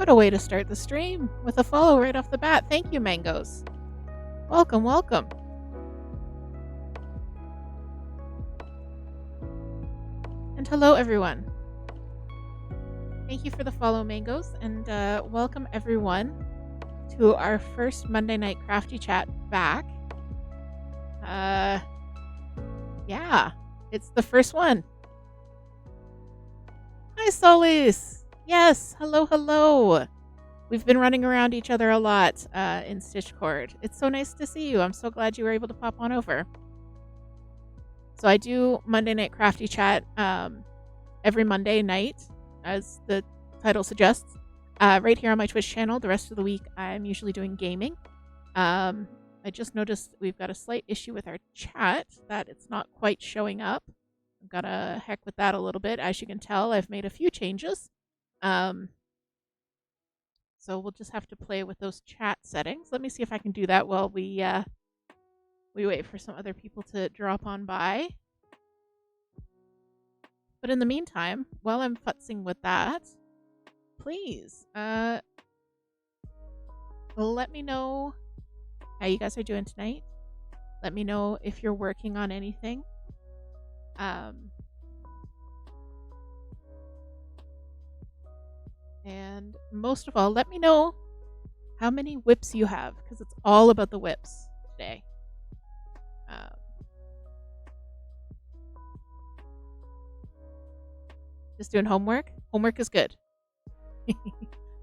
What a way to start the stream, with a follow right off the bat. Thank you, Mangoes. Welcome, welcome. And hello, everyone. Thank you for the follow, Mangoes, and welcome everyone to our first Monday night Crafty Chat back. Yeah, it's the first one. Hi, Solis. Yes, hello, hello. We've been running around each other a lot in Stitchcord. It's so nice to see you. I'm so glad you were able to pop on over. So I do Monday night Crafty Chat every Monday night, as the title suggests, right here on my Twitch channel. The rest of the week, I'm usually doing gaming. I just noticed we've got a slight issue with our chat, that it's not quite showing up. I've got to heck with that a little bit. As you can tell, I've made a few changes. So we'll just have to play with those chat settings. Let me see if I can do that while we wait for some other people to drop on by. But in the meantime, while I'm futzing with that, please let me know how you guys are doing tonight. Let me know if you're working on anything. And most of all, let me know how many whips you have, because it's all about the whips today. Just doing homework? Homework is good.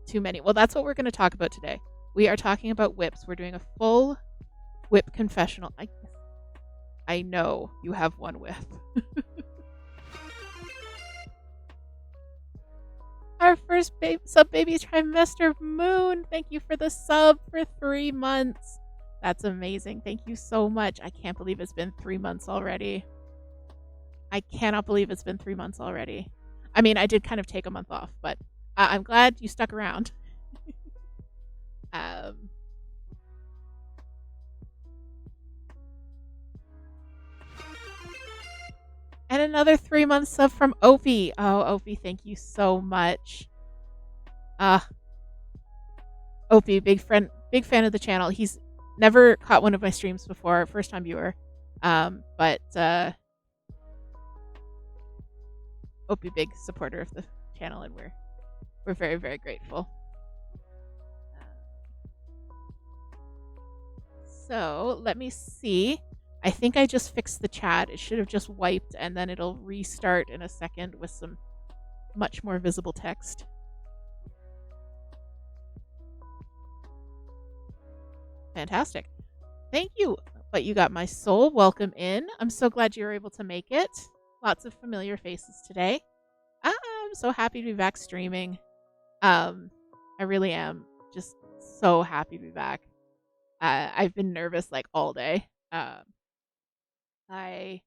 Too many. Well, that's what we're going to talk about today. We are talking about whips. We're doing a full whip confessional. I know you have one whip. Our first sub baby trimester, Moon. Thank you for the sub for 3 months. That's amazing. Thank you so much. I can't believe it's been 3 months already. I cannot believe it's been 3 months already. I mean, I did kind of take a month off, but I'm glad you stuck around. And another 3 month sub from Opie. Oh, Opie, thank you so much. Opie, big fan of the channel. He's never caught one of my streams before, first time viewer. But Opie, big supporter of the channel, and we're very, very grateful. So let me see. I think I just fixed the chat. It should have just wiped, and then it'll restart in a second with some much more visible text. Fantastic. Thank you. But you got my soul. Welcome in. I'm so glad you were able to make it. Lots of familiar faces today. I'm so happy to be back streaming. I really am just so happy to be back. I've been nervous like all day. I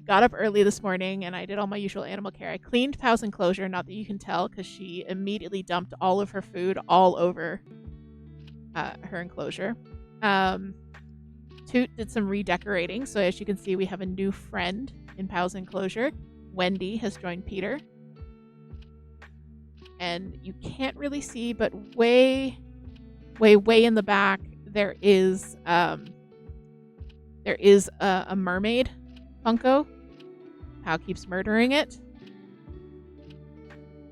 got up early this morning and I did all my usual animal care. I cleaned Pow's enclosure, not that you can tell, because she immediately dumped all of her food all over her enclosure. Toot did some redecorating, so as you can see, we have a new friend in Pow's enclosure. Wendy has joined Peter. And you can't really see, but way in the back, there is a mermaid Funko. Pow keeps murdering it.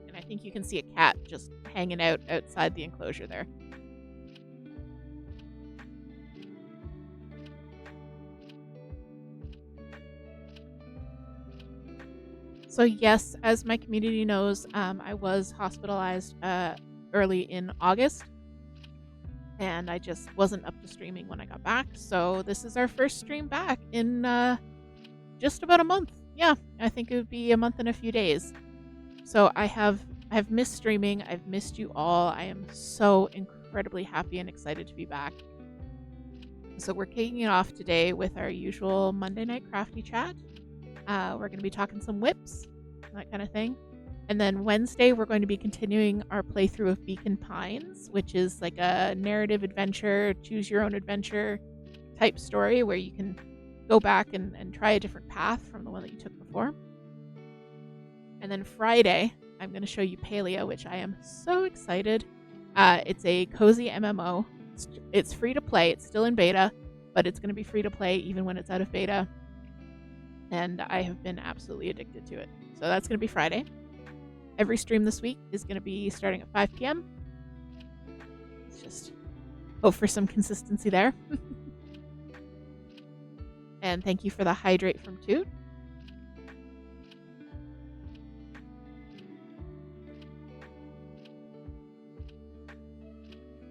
And I think you can see a cat just hanging out outside the enclosure there. So yes, as my community knows, I was hospitalized early in August. And I just wasn't up to streaming when I got back. So this is our first stream back in just about a month. Yeah, I think it would be a month and a few days. So I have missed streaming. I've missed you all. I am so incredibly happy and excited to be back. So we're kicking it off today with our usual Monday night Crafty Chat. We're going to be talking some whips, that kind of thing. And then Wednesday, we're going to be continuing our playthrough of Beacon Pines, which is like a narrative adventure, choose your own adventure type story where you can go back and try a different path from the one that you took before. And then Friday, I'm going to show you Paleo, which I am so excited. It's a cozy MMO. It's free to play. It's still in beta, but it's going to be free to play even when it's out of beta. And I have been absolutely addicted to it. So that's going to be Friday. Every stream this week is going to be starting at 5 p.m. Let's just hope for some consistency there. And thank you for the hydrate from Toot.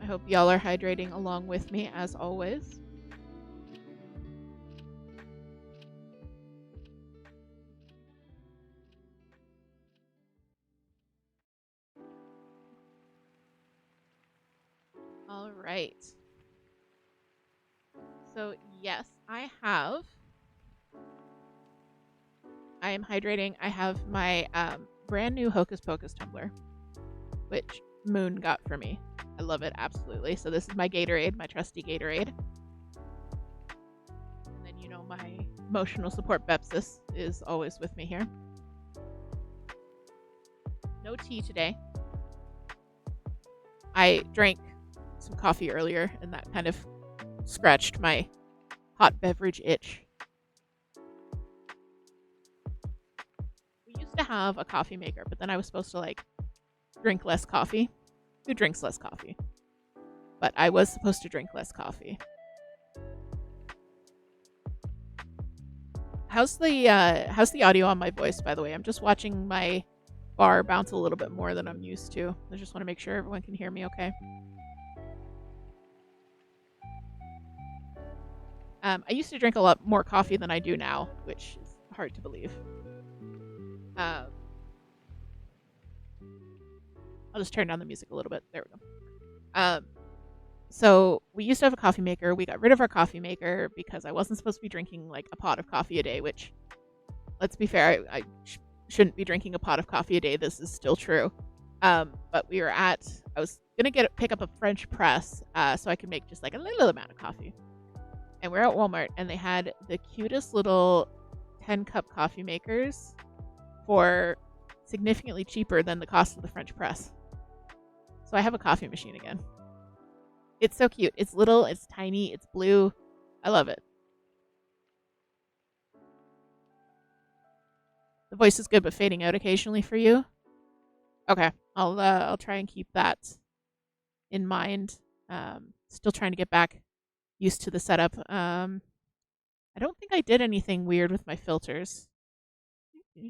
I hope y'all are hydrating along with me as always. All right. So yes, I am hydrating. I have my brand new Hocus Pocus tumbler, which Moon got for me. I love it absolutely. So this is my Gatorade, my trusty Gatorade. And then my emotional support Bepsis is always with me here. No tea today. I drank some coffee earlier, and that kind of scratched my hot beverage itch. We used to have a coffee maker, but then I was supposed to drink less coffee. Who drinks less coffee? But I was supposed to drink less coffee. How's the audio on my voice, by the way? I'm just watching my bar bounce a little bit more than I'm used to. I just want to make sure everyone can hear me okay. I used to drink a lot more coffee than I do now, which is hard to believe. I'll just turn down the music a little bit. There we go. So we used to have a coffee maker. We got rid of our coffee maker because I wasn't supposed to be drinking a pot of coffee a day, which, let's be fair, I shouldn't be drinking a pot of coffee a day. This is still true. But I was going to pick up a French press so I could make just a little amount of coffee. And we're at Walmart, and they had the cutest little 10-cup coffee makers for significantly cheaper than the cost of the French press. So I have a coffee machine again. It's so cute. It's little, it's tiny, it's blue. I love it. The voice is good, but fading out occasionally for you. Okay, I'll try and keep that in mind. Still trying to get back used to the setup. I don't think I did anything weird with my filters. All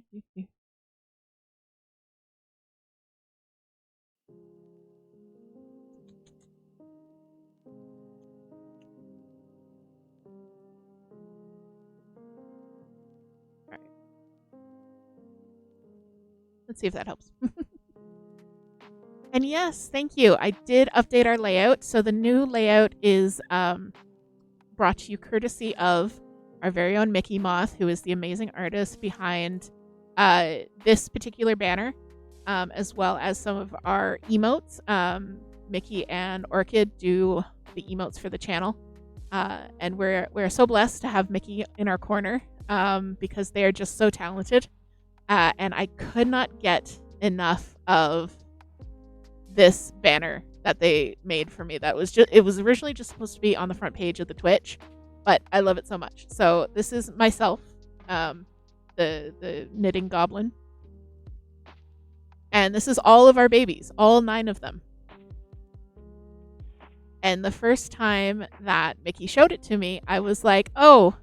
right. Let's see if that helps. And yes, thank you. I did update our layout. So the new layout is brought to you courtesy of our very own Mickey Moth, who is the amazing artist behind this particular banner, as well as some of our emotes. Mickey and Orchid do the emotes for the channel. And we're so blessed to have Mickey in our corner because they are just so talented. And I could not get enough of this banner that they made for me. It was originally just supposed to be on the front page of the Twitch, but I love it so much. So this is myself, the knitting goblin. And this is all of our babies, all 9 of them. And the first time that Mickey showed it to me, I was like, oh,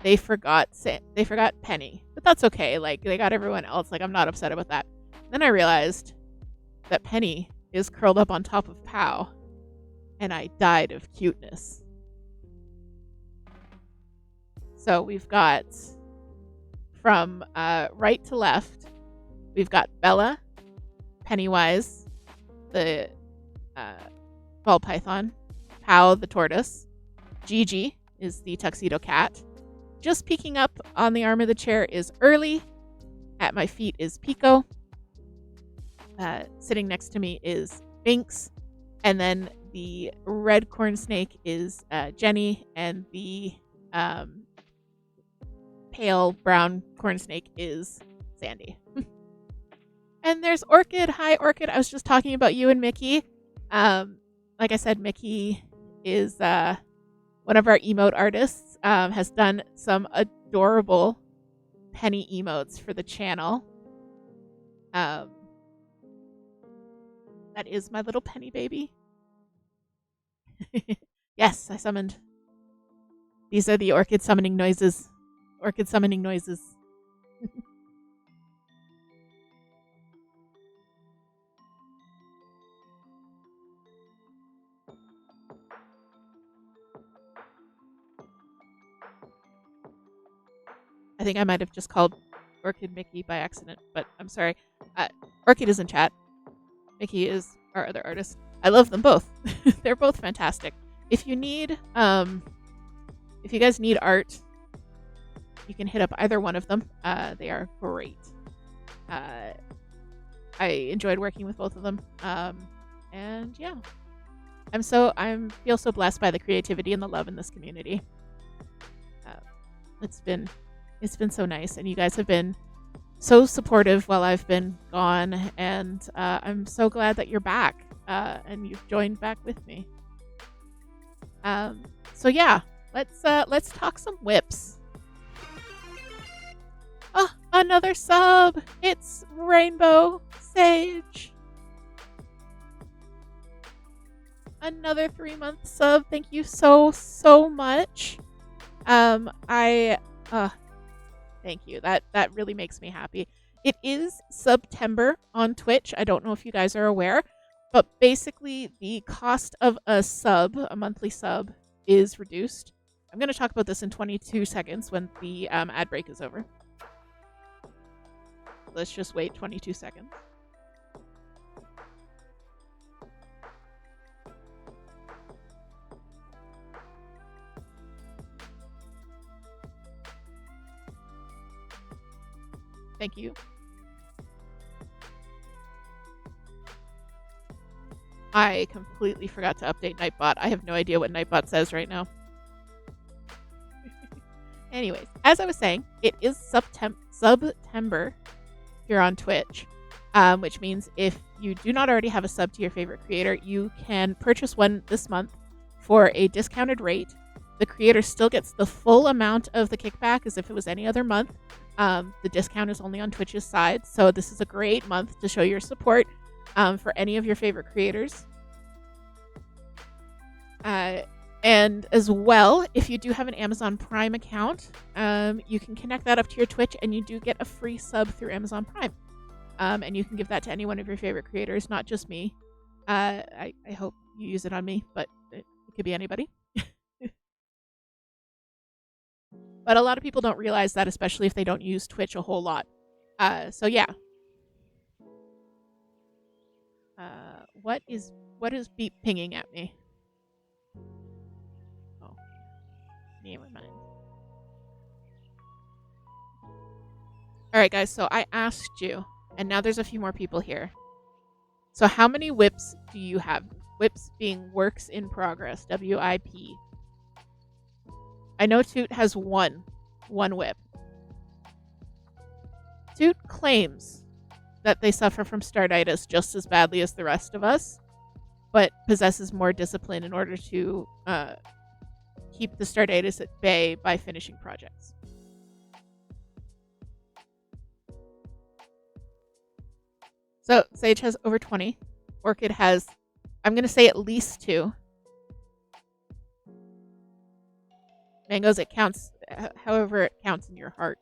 they forgot Penny. But that's okay. They got everyone else. I'm not upset about that. Then I realized that Penny is curled up on top of Pow, and I died of cuteness. So we've got, from right to left, we've got Bella, Pennywise, the ball python, Pow the tortoise, Gigi is the tuxedo cat. Just peeking up on the arm of the chair is Early. At my feet is Pico. Sitting next to me is Binks. And then the red corn snake is Jenny. And the pale brown corn snake is Sandy. And there's Orchid. Hi, Orchid. I was just talking about you and Mickey. Like I said, Mickey is one of our emote artists. Has done some adorable penny emotes for the channel. That is my little penny baby. Yes, I summoned. These are the orchid summoning noises. Orchid summoning noises. I think I might have just called Orchid Mickey by accident, but I'm sorry. Orchid is in chat. Mickey is our other artist. I love them both. They're both fantastic. If you need, if you guys need art, you can hit up either one of them. They are great. I enjoyed working with both of them. And yeah, I feel so blessed by the creativity and the love in this community. It's been so nice, and you guys have been so supportive while I've been gone, and I'm so glad that you're back and you've joined back with me. So yeah, let's talk some whips. Oh, another sub! It's Rainbow Sage. Another 3-month sub. Thank you so much. Thank you. That really makes me happy. It is September on Twitch. I don't know if you guys are aware, but basically the cost of a monthly sub, is reduced. I'm going to talk about this in 22 seconds when the ad break is over. Let's just wait 22 seconds. Thank you. I completely forgot to update Nightbot. I have no idea what Nightbot says right now. Anyways, as I was saying, it is September here on Twitch, which means if you do not already have a sub to your favorite creator, you can purchase one this month for a discounted rate. The creator still gets the full amount of the kickback as if it was any other month. The discount is only on Twitch's side, so this is a great month to show your support for any of your favorite creators. And as well, if you do have an Amazon Prime account, you can connect that up to your Twitch, and you do get a free sub through Amazon Prime. And you can give that to any one of your favorite creators, not just me. I hope you use it on me, but it could be anybody. But a lot of people don't realize that, especially if they don't use Twitch a whole lot. So yeah. What is beep pinging at me? Oh, never mind. All right, guys. So I asked you, and now there's a few more people here. So how many whips do you have? Whips being works in progress. WIP. I know Toot has one whip. Toot claims that they suffer from startitis just as badly as the rest of us, but possesses more discipline in order to keep the startitis at bay by finishing projects. So Sage has over 20. Orchid has, I'm going to say, at least 2. Mangoes, it counts however it counts in your heart.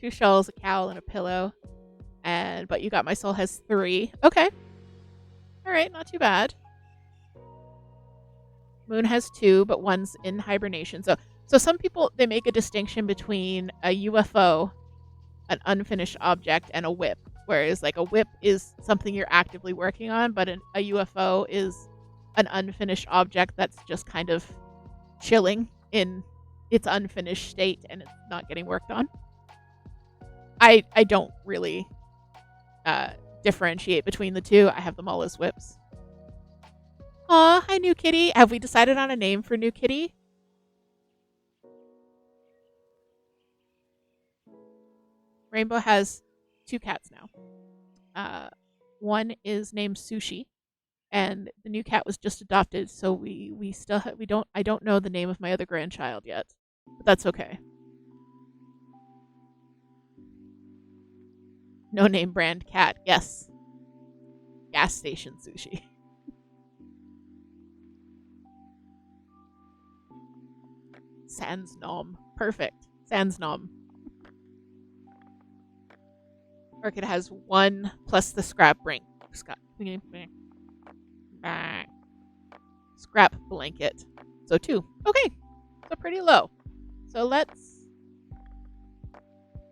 2 shells, a cowl, and a pillow. But You Got My Soul has 3. Okay. Alright, not too bad. Moon has 2, but one's in hibernation. So some people, they make a distinction between a UFO, an unfinished object, and a whip. Whereas like a whip is something you're actively working on, but a UFO is an unfinished object that's just kind of chilling in its unfinished state and it's not getting worked on. I don't really differentiate between the two. I have them all as whips. Aw, hi New Kitty. Have we decided on a name for New Kitty? Rainbow has 2 cats now. One is named Sushi, and the new cat was just adopted, so we still I don't know the name of my other grandchild yet, but that's okay. No name brand cat, yes. Gas station Sushi. Sans nom, perfect. Sans nom. Orchid has 1 plus the scrap scrap blanket. So 2. Okay. So pretty low. So let's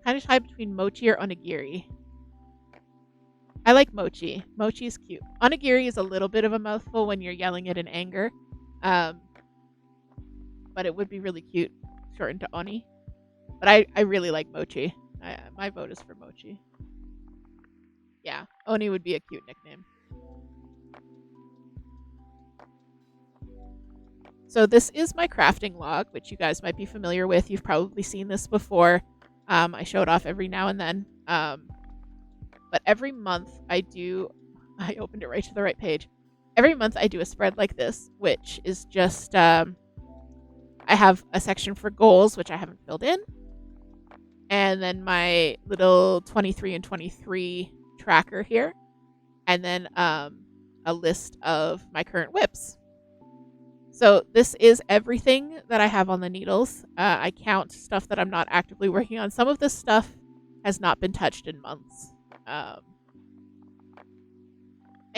kind of decide between mochi or onigiri. I like mochi. Mochi is cute. Onigiri is a little bit of a mouthful when you're yelling it in anger. But it would be really cute shortened to oni. But I really like mochi. My vote is for mochi. Yeah, Oni would be a cute nickname. So this is my crafting log, which you guys might be familiar with. You've probably seen this before. I show it off every now and then. But every month I opened it right to the right page. Every month I do a spread like this, which is just, I have a section for goals, which I haven't filled in. And then my little 23 and 23 tracker here, and then a list of my current whips. So this is everything that I have on the needles. I count stuff that I'm not actively working on. Some of this stuff has not been touched in months. And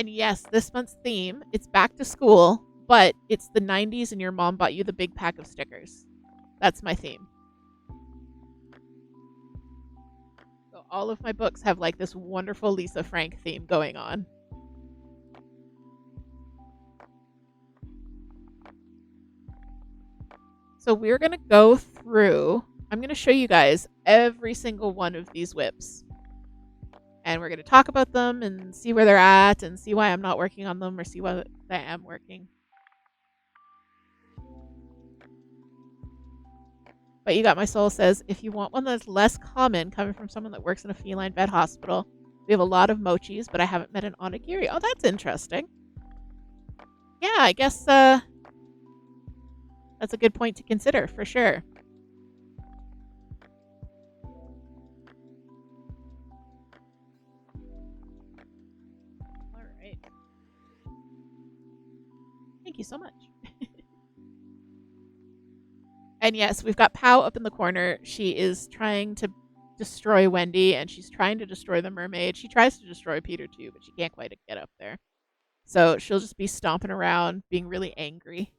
yes, this month's theme, it's back to school, but it's the 90s and your mom bought you the big pack of stickers. That's my theme. All of my books have like this wonderful Lisa Frank theme going on. So we're going to go through, I'm going to show you guys every single one of these whips. And we're going to talk about them and see where they're at and see why I'm not working on them or see why I am working. But You Got My Soul says, if you want one that's less common coming from someone that works in a feline vet hospital, we have a lot of mochis, but I haven't met an onigiri. Oh, that's interesting. Yeah, I guess that's a good point to consider for sure. All right. Thank you so much. And yes, we've got Pow up in the corner. She is trying to destroy Wendy, and she's trying to destroy the mermaid. She tries to destroy Peter too, but she can't quite get up there. So she'll just be stomping around, being really angry.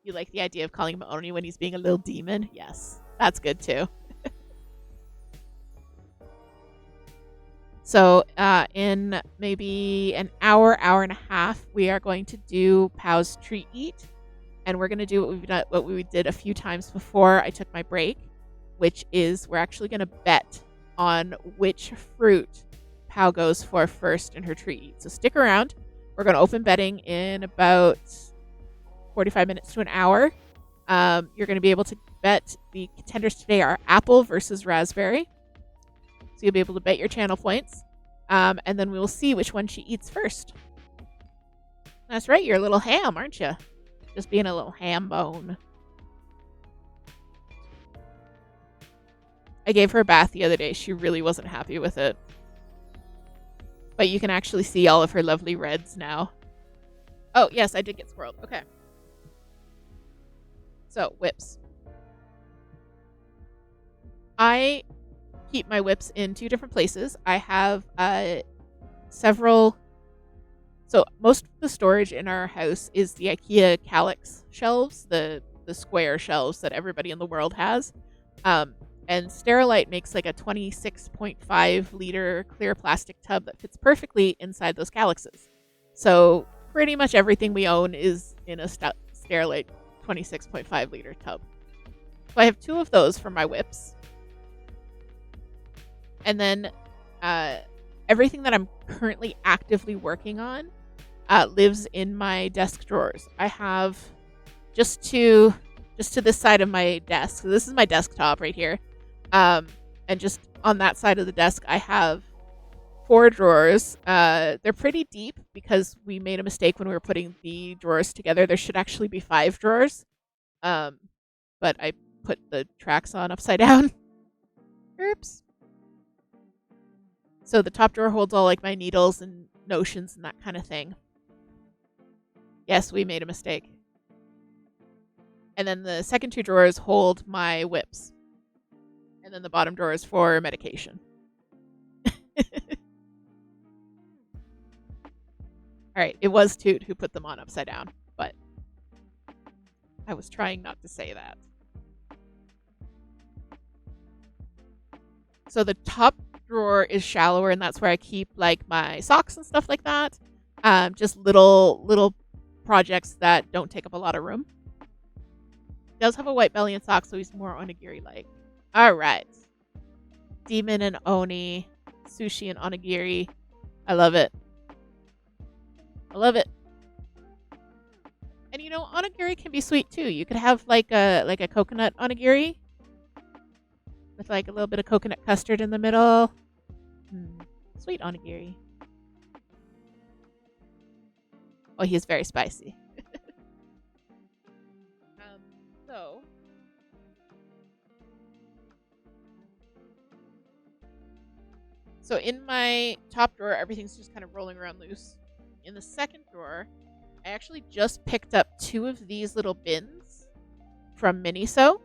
You like the idea of calling him Oni when he's being a little demon? Yes, that's good too. So in maybe an hour and a half, we are going to do Pow's treat eat. And we're going to do what we did a few times before I took my break, which is we're actually going to bet on which fruit Pow goes for first in her treat eat. So stick around. We're going to open betting in about 45 minutes to an hour. You're going to be able to bet. The contenders today are apple versus raspberry. So you'll be able to bet your channel points. And then we will see which one she eats first. That's right. You're a little ham, aren't you? Just being a little ham bone. I gave her a bath the other day. She really wasn't happy with it. But you can actually see all of her lovely reds now. Oh, yes, I did get squirreled. Okay. So, whips. I keep my whips in 2 different places. I have several... So most of the storage in our house is the IKEA Kallax shelves, the square shelves that everybody in the world has. And Sterilite makes like a 26.5 liter clear plastic tub that fits perfectly inside those Kallaxes. So pretty much everything we own is in a Sterilite 26.5 liter tub. So I have 2 of those for my whips. And then everything that I'm currently actively working on lives in my desk drawers. I have just to this side of my desk. So this is my desktop right here. And just on that side of the desk, I have 4 drawers. They're pretty deep because we made a mistake when we were putting the drawers together. There should actually be 5 drawers. Um, but I put the tracks on upside down. Oops. So the top drawer holds all like my needles and notions and that kind of thing. Yes, we made a mistake. And then the second 2 drawers hold my whips. And then the bottom drawer is for medication. Alright, it was Toot who put them on upside down, but I was trying not to say that. So the top drawer is shallower, and that's where I keep like my socks and stuff like that. Just little projects that don't take up a lot of room. He does have a white belly and socks, so he's more onigiri-like. Alright. Demon and Oni. Sushi and onigiri. I love it. I love it. And you know, onigiri can be sweet too. You could have like a coconut onigiri with like a little bit of coconut custard in the middle. Sweet onigiri. Oh, he is very spicy. So in my top drawer, everything's just kind of rolling around loose. In the second drawer, I actually just picked up 2 of these little bins from Miniso.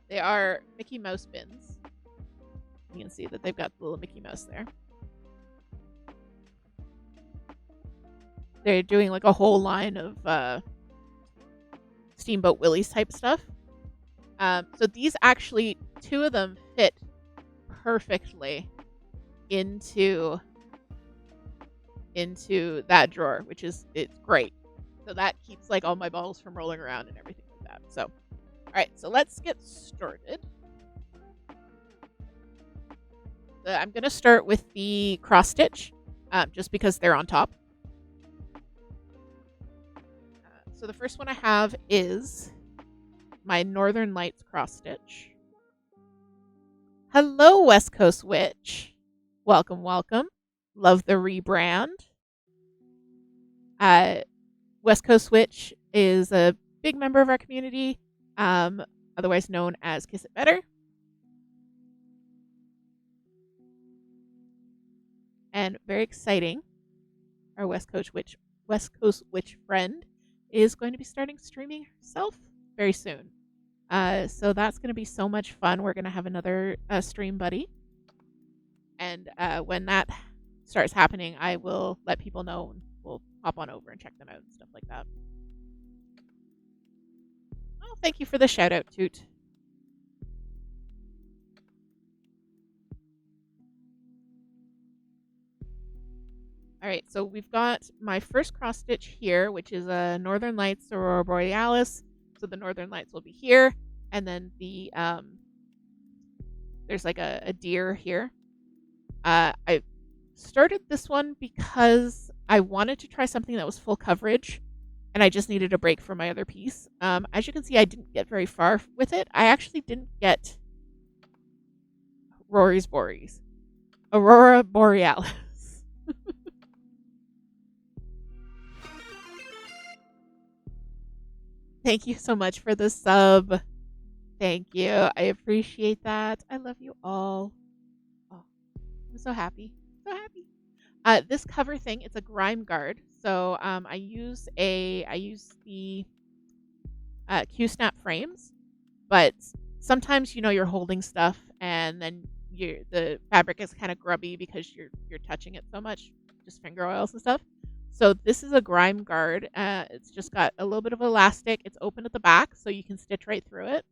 They are Mickey Mouse bins. You can see that they've got the little Mickey Mouse there. They're doing like a whole line of Steamboat Willie type stuff. So these actually, 2 of them fit perfectly into that drawer, which is, it's great. So that keeps like all my bottles from rolling around and everything like that. So, all right, so let's get started. I'm going to start with the cross stitch, just because they're on top. So the first one I have is my Northern Lights cross stitch. Hello, West Coast Witch. Welcome, welcome. Love the rebrand. West Coast Witch is a big member of our community, otherwise known as Kiss It Better. And very exciting, our West Coast Witch friend is going to be starting streaming herself very soon. So that's going to be so much fun. We're going to have another stream buddy. And when that starts happening, I will let people know, and we'll hop on over and check them out and stuff like that. Oh, thank you for the shout out, Toot. All right, so we've got my first cross stitch here, which is a Northern Lights Aurora Borealis. So the Northern Lights will be here, and then the there's like a deer here. I started this one because I wanted to try something that was full coverage, and I just needed a break from my other piece. As you can see, I didn't get very far with it. I actually didn't get Aurora Borealis. Thank you so much for the sub. Thank you. I appreciate that. I love you all. Oh, I'm so happy. So happy. This cover thing, it's a grime guard. So I use the Q-snap frames, but sometimes you're holding stuff and then the fabric is kind of grubby because you're touching it so much, just finger oils and stuff. So this is a grime guard. It's just got a little bit of elastic. It's open at the back, so you can stitch right through it.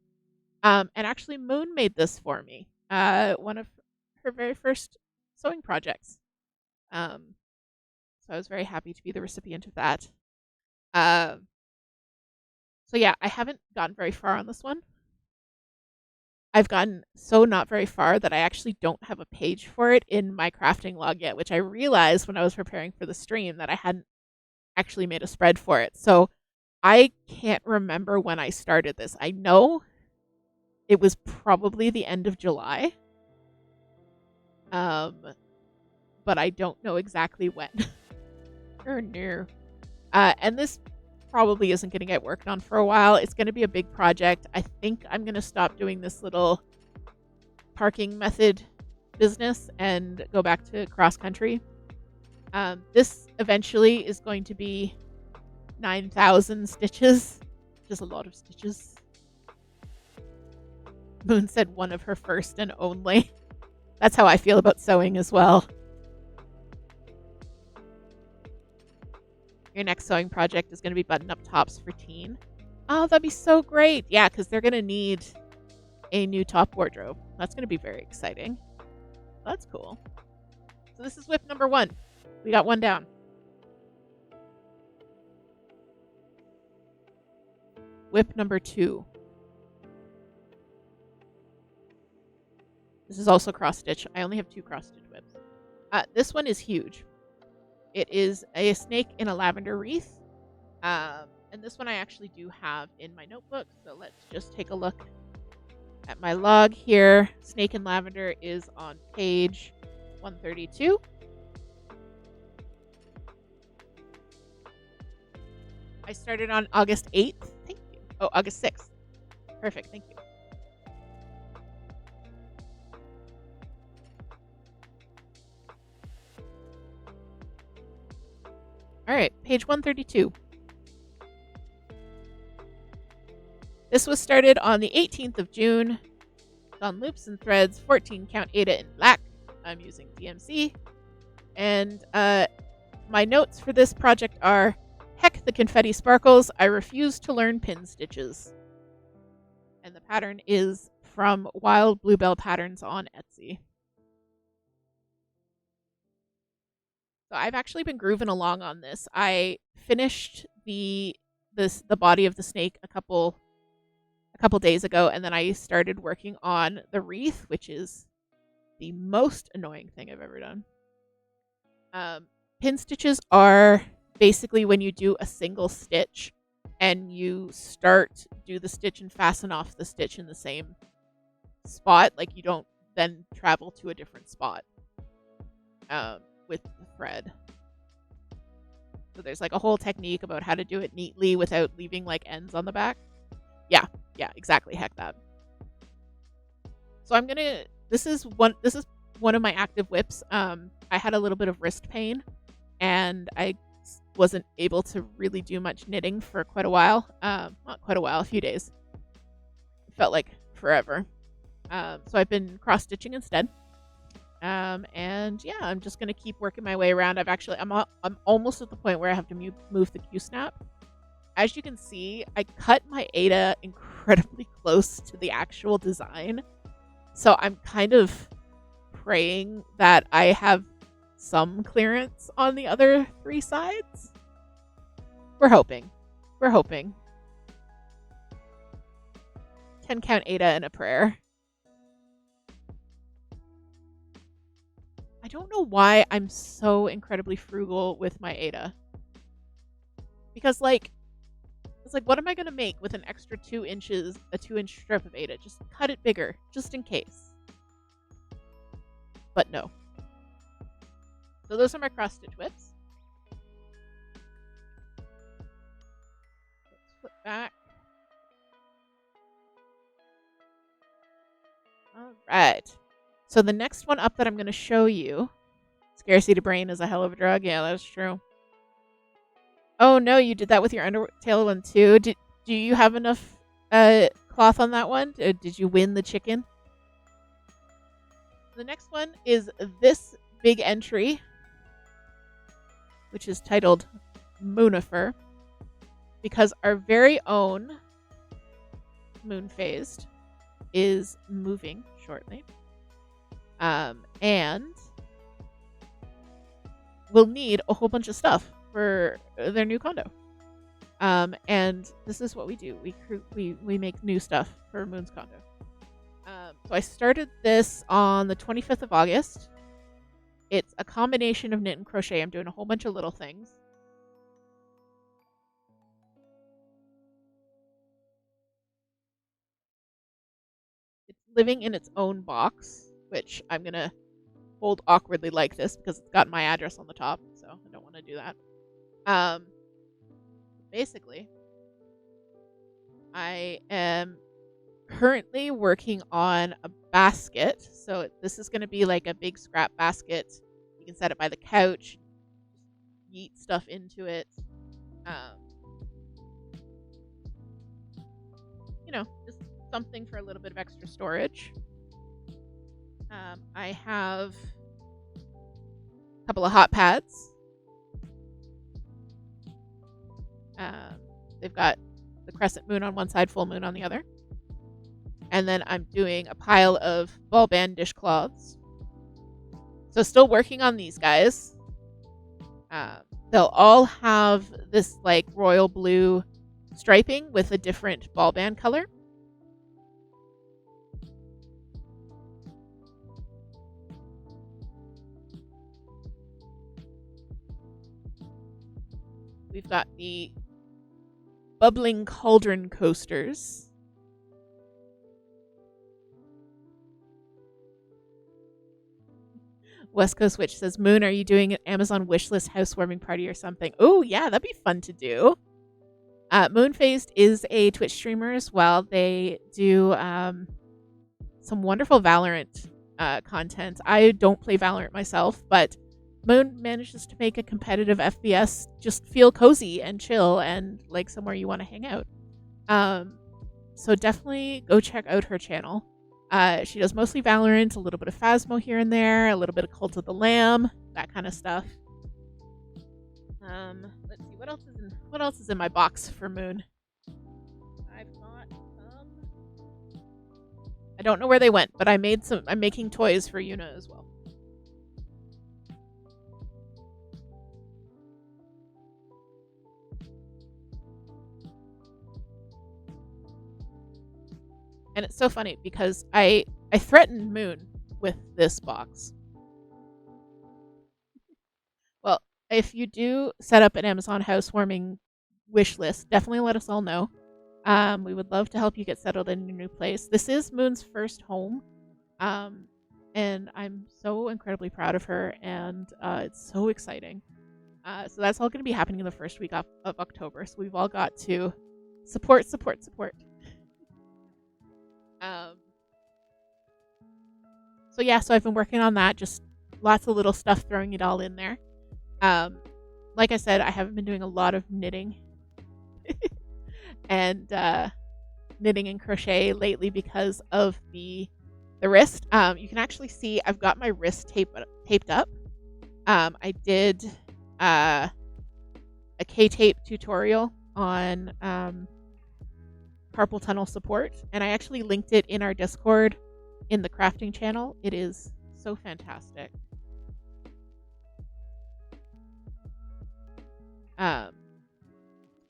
And actually, Moon made this for me. One of her very first sewing projects. So I was very happy to be the recipient of that. So yeah, I haven't gotten very far on this one. I've gotten so not very far that I actually don't have a page for it in my crafting log yet, which I realized when I was preparing for the stream that I hadn't actually made a spread for it. So I can't remember when I started this. I know it was probably the end of July. But I don't know exactly when or near. And this probably isn't going to get worked on for a while. It's going to be a big project. I think I'm going to stop doing this little parking method business and go back to cross country. This eventually is going to be 9,000 stitches, which is a lot of stitches. Moon said one of her first and only. That's how I feel about sewing as well. Your next sewing project is going to be button-up tops for teen. Oh, that'd be so great. Yeah, because they're going to need a new top wardrobe. That's going to be very exciting. That's cool. So this is whip number 1. We got one down. Whip number 2. This is also cross-stitch. I only have 2 cross-stitch whips. This one is huge. It is a snake in a lavender wreath. And this one I actually do have in my notebook. So let's just take a look at my log here. Snake in lavender is on page 132. I started on August 8th. Thank you. Oh, August 6th. Perfect. Thank you. All right, page 132. This was started on the 18th of June. On loops and threads, 14 count Ada in black. I'm using DMC. And my notes for this project are, heck the confetti sparkles, I refuse to learn pin stitches. And the pattern is from Wild Bluebell Patterns on Etsy. So I've actually been grooving along on this. I finished the body of the snake a couple days ago, and then I started working on the wreath, which is the most annoying thing I've ever done. Pin stitches are basically when you do a single stitch and you do the stitch and fasten off the stitch in the same spot. Like, you don't then travel to a different spot with the thread. So there's like a whole technique about how to do it neatly without leaving like ends on the back. Yeah, exactly. Heck that. So this is one of my active whips. I had a little bit of wrist pain and I wasn't able to really do much knitting for quite a while. Not quite a while, a few days. It felt like forever. So I've been cross stitching instead. And yeah, I'm just gonna keep working my way around. I'm almost at the point where I have to move the Q snap. As you can see, I cut my Ada incredibly close to the actual design. So I'm kind of praying that I have some clearance on the other 3 sides. We're hoping. 10 count Ada and a prayer. I don't know why I'm so incredibly frugal with my Ada. Because it's like, what am I going to make with an extra 2 inches, a 2-inch strip of Ada? Just cut it bigger, just in case. But no. So those are my cross-stitch whips. Let's flip back. All right. So the next one up that I'm going to show you, scarcity to brain is a hell of a drug. Yeah, that's true. Oh no, you did that with your Undertale one too. Do you have enough cloth on that one? Or did you win the chicken? The next one is this big entry, which is titled Moonifer, because our very own Moon Phased is moving shortly. And we'll need a whole bunch of stuff for their new condo. And this is what we do. We make new stuff for Moon's condo. So I started this on the 25th of August. It's a combination of knit and crochet. I'm doing a whole bunch of little things. living in its own box, which I'm going to hold awkwardly like this because it's got my address on the top, so I don't want to do that. Basically, I am currently working on a basket. So this is going to be like a big scrap basket. You can set it by the couch, yeet stuff into it. Just something for a little bit of extra storage. I have a couple of hot pads. They've got the crescent moon on one side, full moon on the other. And then I'm doing a pile of ball band dishcloths. So still working on these guys. They'll all have this like royal blue striping with a different ball band color. We've got the bubbling cauldron coasters. West Coast Witch says, Moon, are you doing an Amazon wishlist housewarming party or something? Oh, yeah, that'd be fun to do. Moonfaced is a Twitch streamer as well. They do some wonderful Valorant content. I don't play Valorant myself, but Moon manages to make a competitive FPS just feel cozy and chill and like somewhere you want to hang out. So definitely go check out her channel. She does mostly Valorant, a little bit of Phasmo here and there, a little bit of Cult of the Lamb, that kind of stuff. Let's see, what else is in my box for Moon? I've got some. I don't know where they went, but I'm making toys for Yuna as well. And it's so funny because I threatened Moon with this box. Well, if you do set up an Amazon housewarming wish list, definitely let us all know. We would love to help you get settled in your new place. This is Moon's first home. And I'm so incredibly proud of her, and it's so exciting. So that's all going to be happening in the first week of October. So we've all got to support. So I've been working on that, just lots of little stuff, throwing it all in there. Like I said, I haven't been doing a lot of knitting and knitting and crochet lately because of the wrist. You can actually see I've got my wrist taped up. I did a K-tape tutorial on carpal tunnel support, and I actually linked it in our Discord in the crafting channel. It is so fantastic.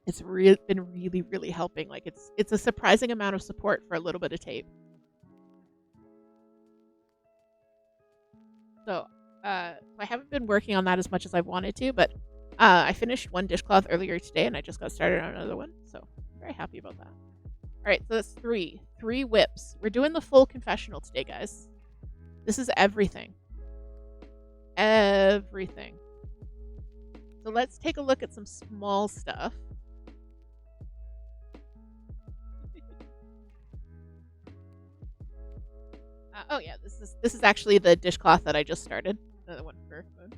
It's been really helping. Like it's a surprising amount of support for a little bit of tape. So I haven't been working on that as much as I wanted to, but I finished one dishcloth earlier today, and I just got started on another one. So I'm very happy about that. All right, so that's three whips. We're doing the full confessional today, guys. This is everything. Everything. So let's take a look at some small stuff. Oh yeah, this is actually the dishcloth that I just started. Another one for Moon.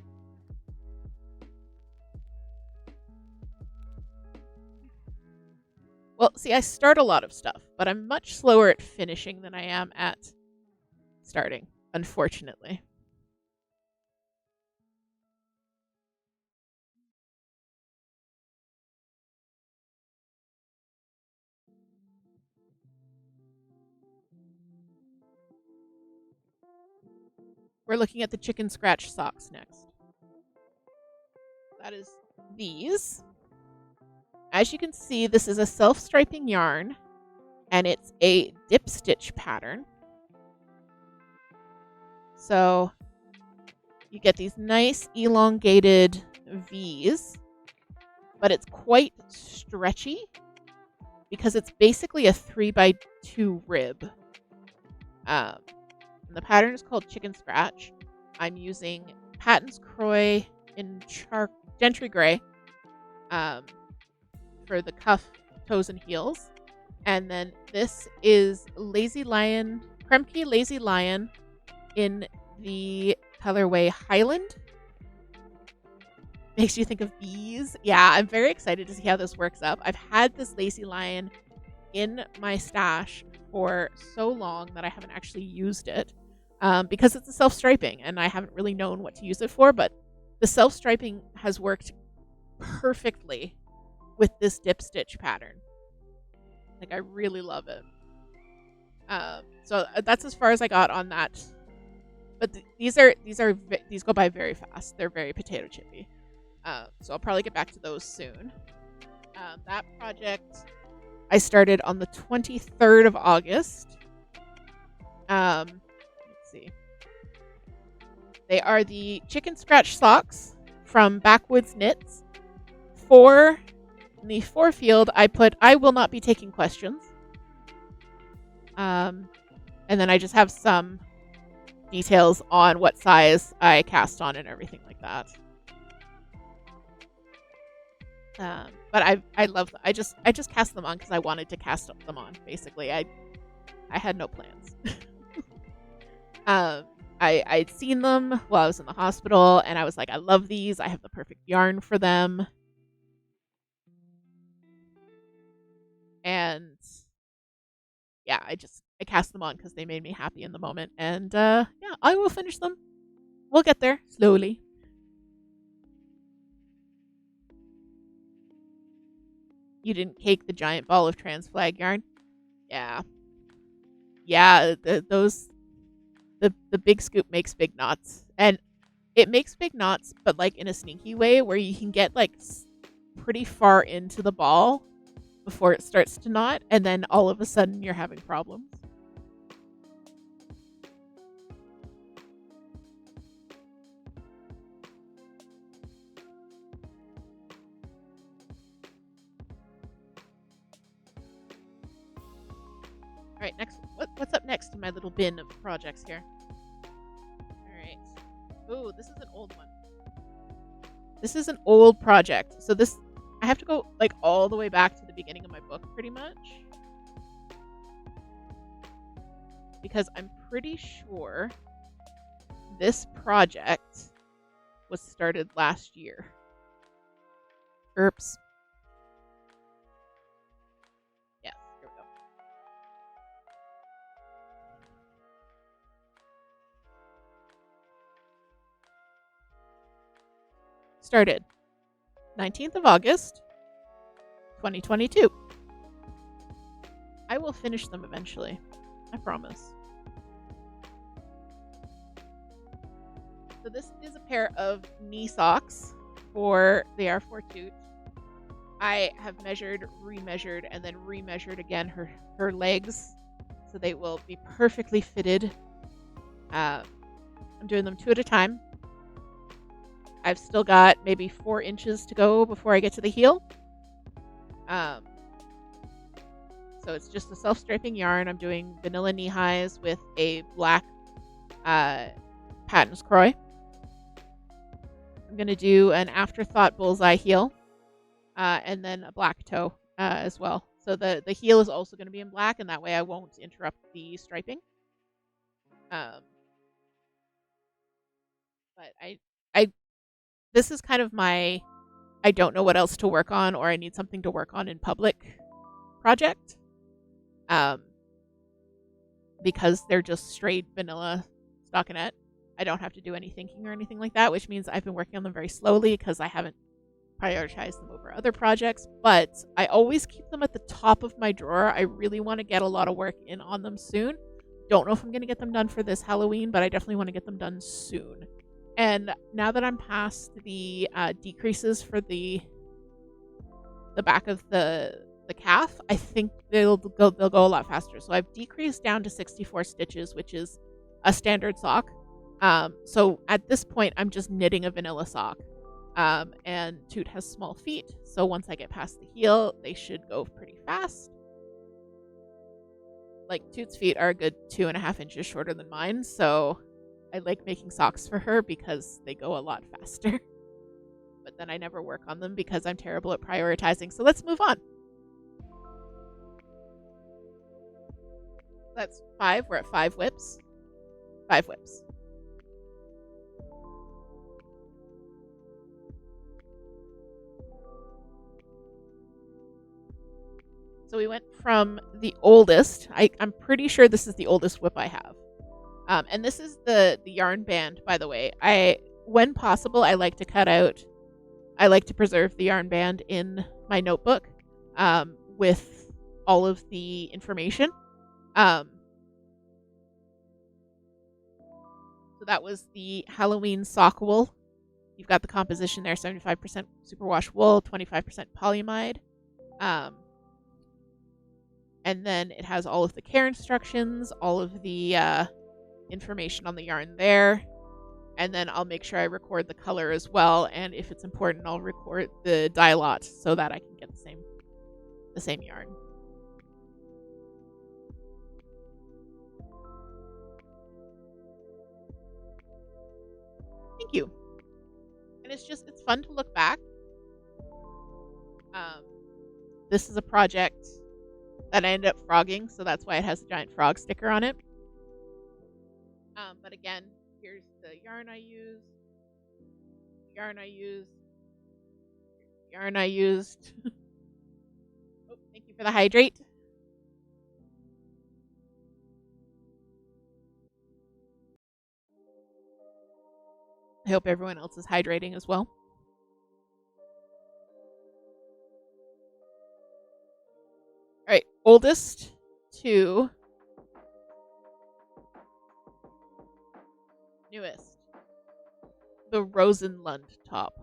Well, see, I start a lot of stuff, but I'm much slower at finishing than I am at starting, unfortunately. We're looking at the chicken scratch socks next. That is these. As you can see, this is a self-striping yarn, and it's a dip stitch pattern. So you get these nice elongated V's, but it's quite stretchy because it's basically a 3x2 rib. And the pattern is called Chicken Scratch. I'm using Patton's Croy in Gentry Gray for the cuff, toes, and heels. And then this is Lazy Lion, Kremke Lazy Lion in the colorway Highland. Makes you think of bees. Yeah, I'm very excited to see how this works up. I've had this Lazy Lion in my stash for so long that I haven't actually used it because it's a self-striping and I haven't really known what to use it for, but the self-striping has worked perfectly with this dip stitch pattern. Like, I really love it. So that's as far as I got on that. But these go by very fast. They're very potato chippy. So I'll probably get back to those soon. That project I started on the 23rd of August. Let's see. They are the Chicken Scratch socks from Backwoods Knits. In the for field, I put, I will not be taking questions. And then I just have some details on what size I cast on and everything like that. But I love them. I just cast them on because I wanted to cast them on. Basically, I had no plans. I'd seen them while I was in the hospital, and I was like, I love these. I have the perfect yarn for them. And yeah, I cast them on because they made me happy in the moment. And yeah, I will finish them. We'll get there slowly. You didn't cake the giant ball of trans flag yarn? Yeah. Yeah, the big scoop makes big knots. And it makes big knots, but like in a sneaky way where you can get like pretty far into the ball before it starts to knot, and then all of a sudden you're having problems. All right, next. What's up next in my little bin of projects here? All right. Ooh, this is an old one. This is an old project. So this, I have to go like all the way back to the beginning of my book, pretty much, because I'm pretty sure this project was started last year. Oops. Yeah, here we go. Started 19th of August, 2022. I will finish them eventually. I promise. So this is a pair of knee socks for the R4 toot. I have measured, remeasured, and then remeasured again her legs so they will be perfectly fitted. I'm doing them 2 at a time. I've still got maybe 4 inches to go before I get to the heel. So it's just a self-striping yarn. I'm doing vanilla knee highs with a black Patton's Croy. I'm going to do an afterthought bullseye heel and then a black toe as well. So the heel is also going to be in black, and that way I won't interrupt the striping. But this is kind of my I don't know what else to work on, or I need something to work on in public project. Because they're just straight vanilla stockinette. I don't have to do any thinking or anything like that, which means I've been working on them very slowly because I haven't prioritized them over other projects. But I always keep them at the top of my drawer. I really want to get a lot of work in on them soon. Don't know if I'm going to get them done for this Halloween, but I definitely want to get them done soon. And now that I'm past the decreases for the back of the calf, I think they'll go a lot faster. So I've decreased down to 64 stitches, which is a standard sock. So at this point, I'm just knitting a vanilla sock. And Toot has small feet, so once I get past the heel, they should go pretty fast. like Toot's feet are a good 2.5 inches shorter than mine, so I like making socks for her because they go a lot faster. But then I never work on them because I'm terrible at prioritizing. So let's move on. That's 5. We're at 5 whips. 5 whips. So we went from the oldest. I'm pretty sure this is the oldest whip I have. And this is the yarn band, by the way. When possible, I like to preserve the yarn band in my notebook with all of the information. So that was the Halloween sock wool. You've got the composition there, 75% superwash wool, 25% polyamide. And then it has all of the care instructions, all of the information on the yarn there. And then I'll make sure I record the color as well. And if it's important, I'll record the dye lot so that I can get the same yarn. Thank you. And it's fun to look back. This is a project that I ended up frogging, so that's why it has a giant frog sticker on it. But again, here's the yarn I used. Oh, thank you for the hydrate. I hope everyone else is hydrating as well. All right, oldest to newest. The Rosenlund top.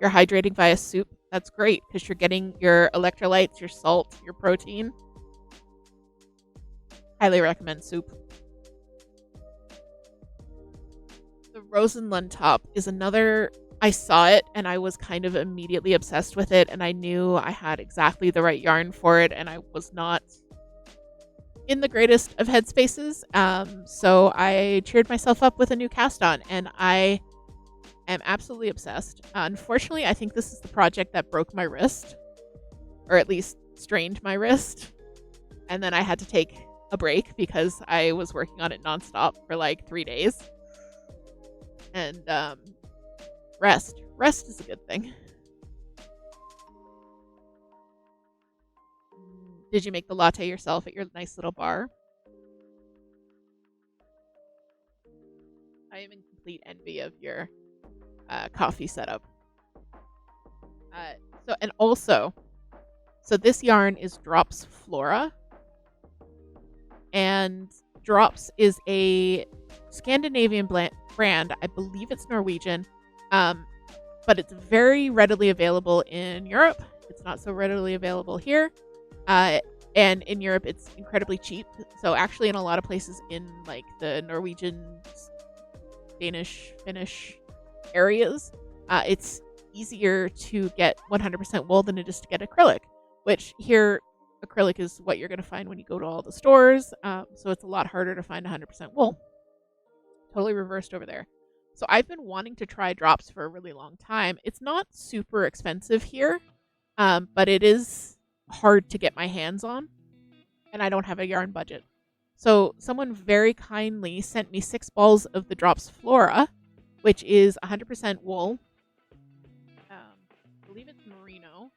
You're hydrating via soup. That's great because you're getting your electrolytes, your salt, your protein. Highly recommend soup. The Rosenlund top is another. I saw it and I was kind of immediately obsessed with it, and I knew I had exactly the right yarn for it, and I was not in the greatest of headspaces. So I cheered myself up with a new cast on, and I am absolutely obsessed. Unfortunately, I think this is the project that broke my wrist, or at least strained my wrist. And then I had to take a break because I was working on it nonstop for like 3 days. And rest is a good thing. Did you make the latte yourself at your nice little bar? I am in complete envy of your coffee setup. So this yarn is Drops Flora, and Drops is a Scandinavian brand. I believe it's Norwegian, but it's very readily available in Europe. It's not so readily available here. And in Europe, it's incredibly cheap. So actually in a lot of places in like the Norwegian, Danish, Finnish areas, it's easier to get 100% wool than it is to get acrylic, which here acrylic is what you're going to find when you go to all the stores. So it's a lot harder to find 100% wool. Totally reversed over there. So I've been wanting to try Drops for a really long time. It's not super expensive here, but it is hard to get my hands on, and I don't have a yarn budget. So someone very kindly sent me 6 balls of the Drops Flora, which is 100% wool. I believe it's merino.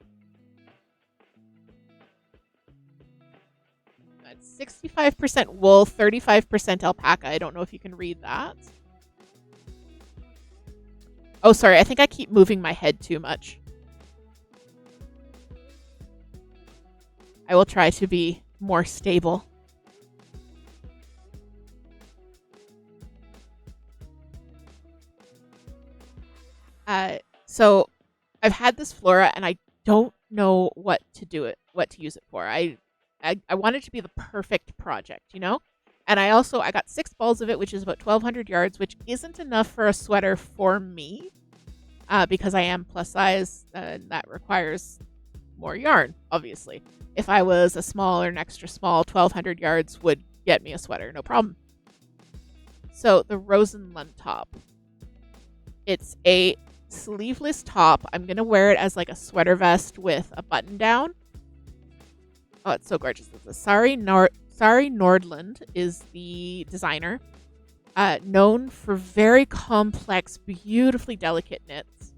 It's 65% wool, 35% alpaca. I don't know if you can read that. Oh, sorry. I think I keep moving my head too much. I will try to be more stable. So I've had this Flora and I don't know what to use it for. I want it to be the perfect project, you know? And I got 6 balls of it, which is about 1,200 yards, which isn't enough for a sweater for me, because I am plus size, and that requires more yarn, obviously. If I was a small or an extra small, 1200 yards would get me a sweater, no problem. So the Rosenlund top. It's a sleeveless top. I'm going to wear it as like a sweater vest with a button down. Oh, it's so gorgeous. Sari Nordland is the designer. Known for very complex, beautifully delicate knits.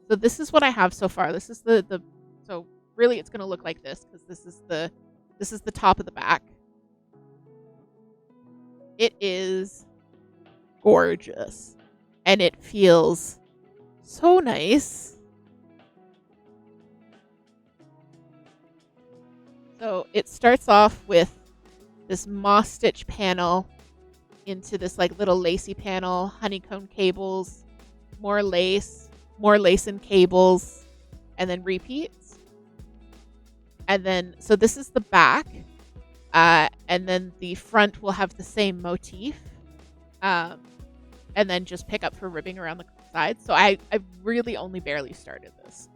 So this is what I have so far. This is the so really it's going to look like this because this is the top of the back. It is gorgeous and it feels so nice. So it starts off with this moss stitch panel into this like little lacy panel, honeycomb cables, more lace and cables, and then repeats. And then, so this is the back, and then the front will have the same motif, and then just pick up for ribbing around the sides. So I really only barely started this.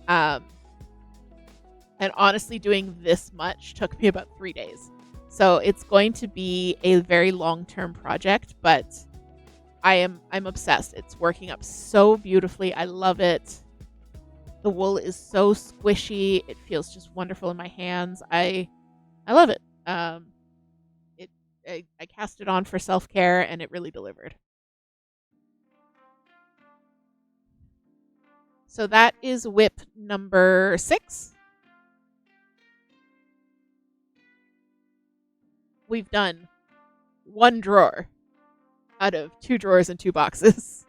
And honestly, doing this much took me about 3 days. So it's going to be a very long-term project, but I'm obsessed. It's working up so beautifully. I love it. The wool is so squishy. It feels just wonderful in my hands. I love it. I cast it on for self-care and it really delivered. So that is whip number 6. We've done 1 drawer out of 2 drawers and 2 boxes.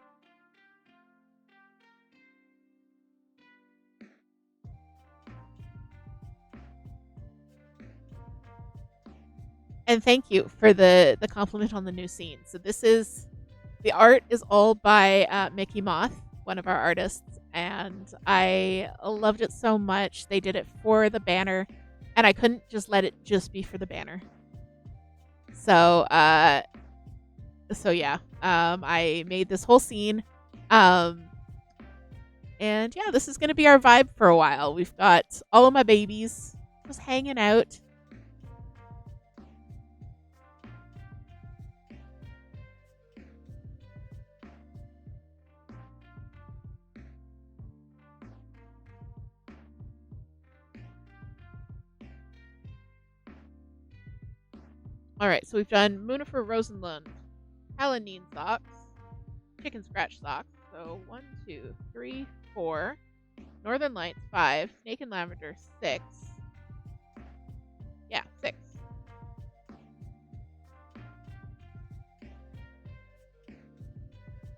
And thank you for the compliment on the new scene. So the art is all by Mickey Moth, one of our artists, and I loved it so much. They did it for the banner, and I couldn't just let it just be for the banner. So yeah, I made this whole scene, and yeah, this is gonna be our vibe for a while. We've got all of my babies just hanging out. All right, so we've done Munifer Rosenlund, Halloween socks, chicken scratch socks. So 1, 2, 3, 4, Northern Lights 5, Snake and Lavender 6. Yeah, 6.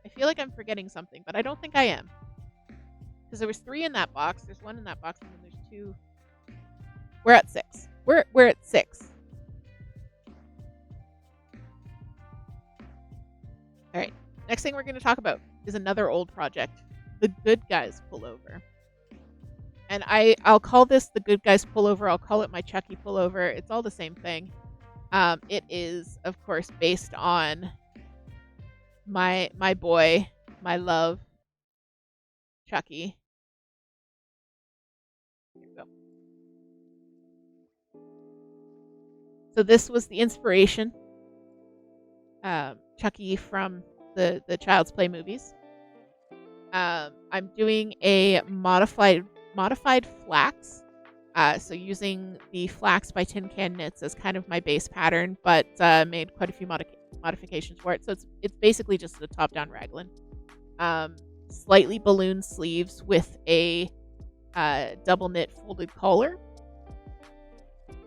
I feel like I'm forgetting something, but I don't think I am. Because there was 3 in that box, there's 1 in that box, and then there's 2. We're at 6. We're at 6. All right, next thing we're going to talk about is another old project, the Good Guys Pullover. And I'll call this the Good Guys Pullover. I'll call it my Chucky Pullover. It's all the same thing. It is, of course, based on my boy, my love, Chucky. Here we go. So this was the inspiration. Chucky from the Child's Play movies. I'm doing a modified flax. So using the flax by Tin Can Knits as kind of my base pattern, but made quite a few modifications for it. So it's basically just a top-down raglan. Slightly balloon sleeves with a double knit folded collar.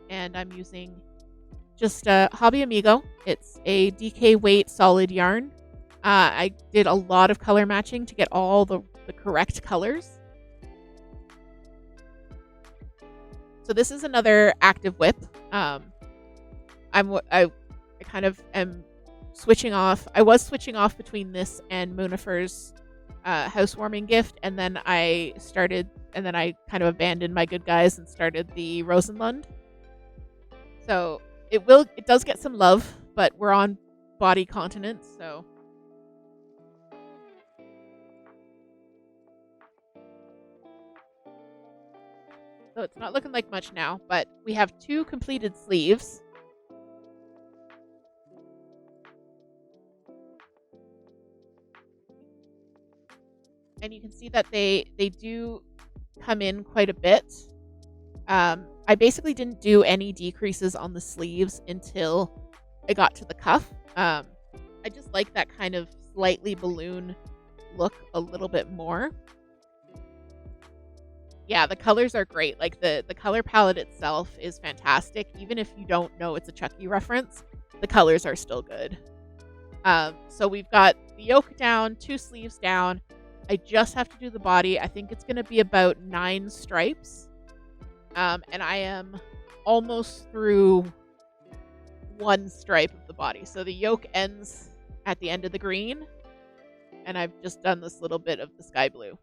And I'm using just Hobby Amigo. It's a DK weight solid yarn. I did a lot of color matching to get all the correct colors. So this is another active whip. I kind of am switching off. I was switching off between this and Munifer's housewarming gift, and then I kind of abandoned my Good Guys and started the Rosenlund. So it does get some love, but we're on body continent, so it's not looking like much now, but we have 2 completed sleeves. And you can see that they do come in quite a bit. I basically didn't do any decreases on the sleeves until I got to the cuff. I just like that kind of slightly balloon look a little bit more. Yeah, the colors are great. Like the color palette itself is fantastic. Even if you don't know it's a Chucky reference, the colors are still good. So we've got the yoke down, 2 sleeves down. I just have to do the body. I think it's going to be about 9 stripes. And I am almost through 1 stripe of the body. So the yoke ends at the end of the green. And I've just done this little bit of the sky blue.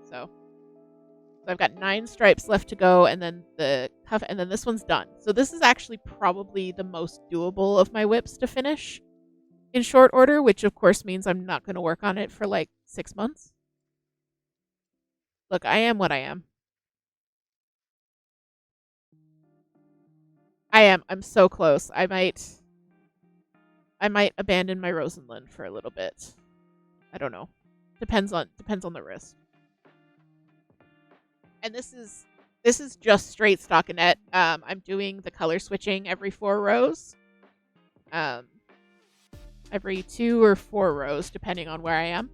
So I've got 9 stripes left to go, and then the cuff, and then this one's done. So this is actually probably the most doable of my whips to finish in short order, which of course means I'm not going to work on it for like 6 months. Look, I am what I am. I'm so close. I might abandon my Rosenland for a little bit. I don't know. Depends on the wrist. And this is just straight stockinette. I'm doing the color switching every 4 rows. Every 2 or 4 rows, depending on where I am.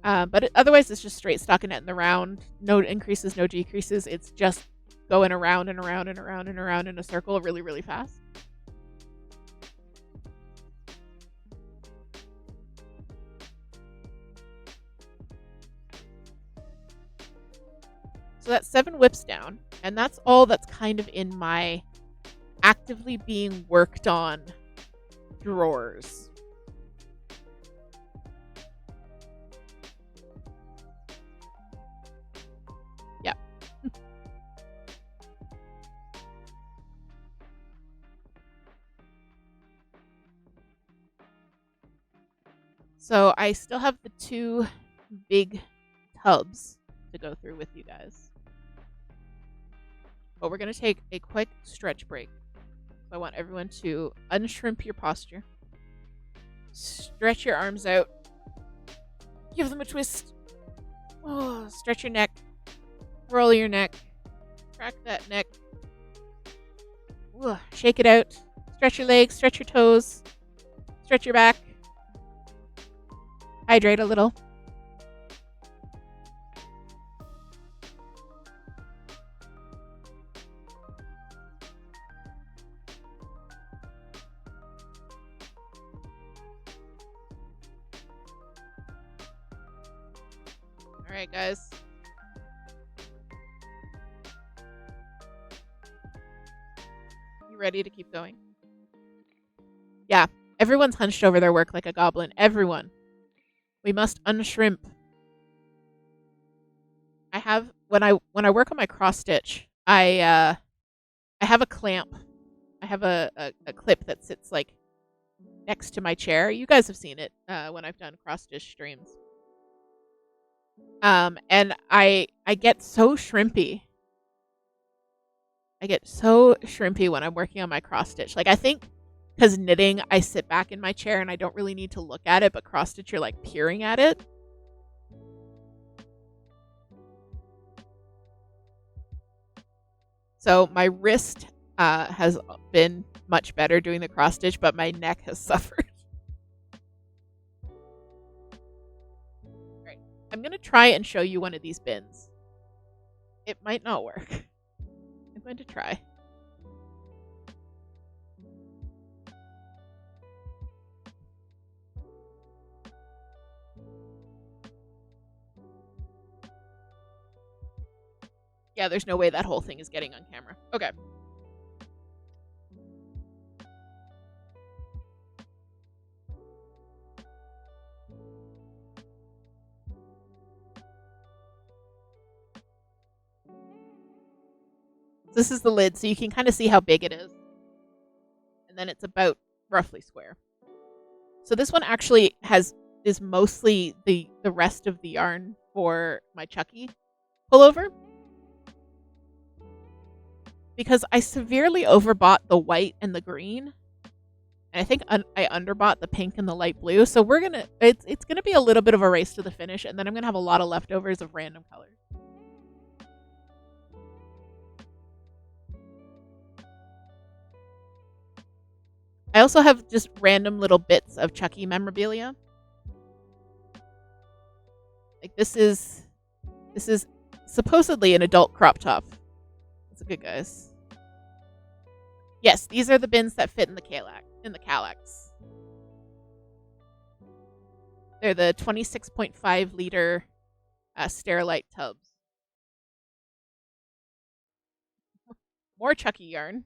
But otherwise, it's just straight stockinette in the round. No increases, no decreases. It's just going around and around and around and around in a circle really, really fast. So that's 7 whips down, and that's all that's kind of in my actively being worked on drawers. Yeah. So I still have the 2 big tubs to go through with you guys. But we're going to take a quick stretch break. So I want everyone to unshrimp your posture. Stretch your arms out. Give them a twist. Oh, stretch your neck. Roll your neck. Crack that neck. Ooh, shake it out. Stretch your legs. Stretch your toes. Stretch your back. Hydrate a little. All right, guys. You ready to keep going? Yeah, everyone's hunched over their work like a goblin. Everyone. We must unshrimp. I have when I work on my cross stitch, I have a clamp. I have a clip that sits like next to my chair. You guys have seen it when I've done cross stitch streams. And I get so shrimpy. I get so shrimpy when I'm working on my cross stitch. Like I think because knitting, I sit back in my chair and I don't really need to look at it, but cross stitch, you're like peering at it. So my wrist has been much better doing the cross stitch, but my neck has suffered. All right, I'm gonna try and show you one of these bins. It might not work. I'm going to try. Yeah, there's no way that whole thing is getting on camera. Okay. This is the lid, so you can kind of see how big it is. And then it's about roughly square. So this one actually is mostly the rest of the yarn for my Chucky pullover, because I severely overbought the white and the green, and I think I underbought the pink and the light blue. So it's gonna be a little bit of a race to the finish, and then I'm gonna have a lot of leftovers of random colors. I also have just random little bits of Chucky memorabilia. Like this is supposedly an adult crop top. That's a good guess. Yes, these are the bins that fit in the Kallax. They're the 26.5 liter Sterilite tubs. More Chucky yarn.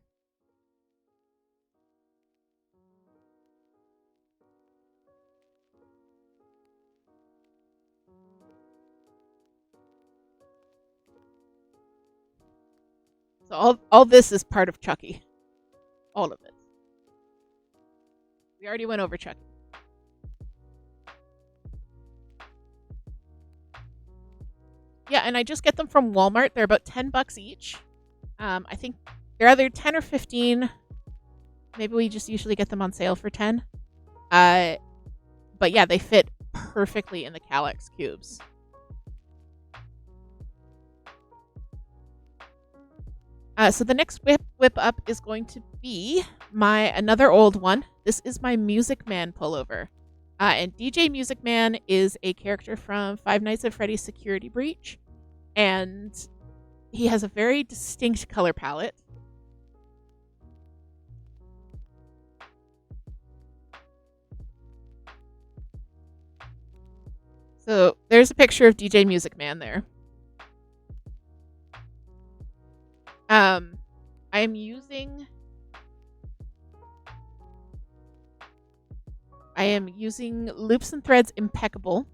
So all this is part of Chucky. All of it. We already went over Chucky. Yeah, and I just get them from Walmart. They're about $10 each. I think they're either 10 or 15. Maybe we just usually get them on sale for 10. But yeah, they fit perfectly in the Kallax cubes. So the next whip up is going to be another old one. This is my Music Man pullover. And DJ Music Man is a character from Five Nights at Freddy's Security Breach. And he has a very distinct color palette. So there's a picture of DJ Music Man there. I am using Loops and Threads Impeccable.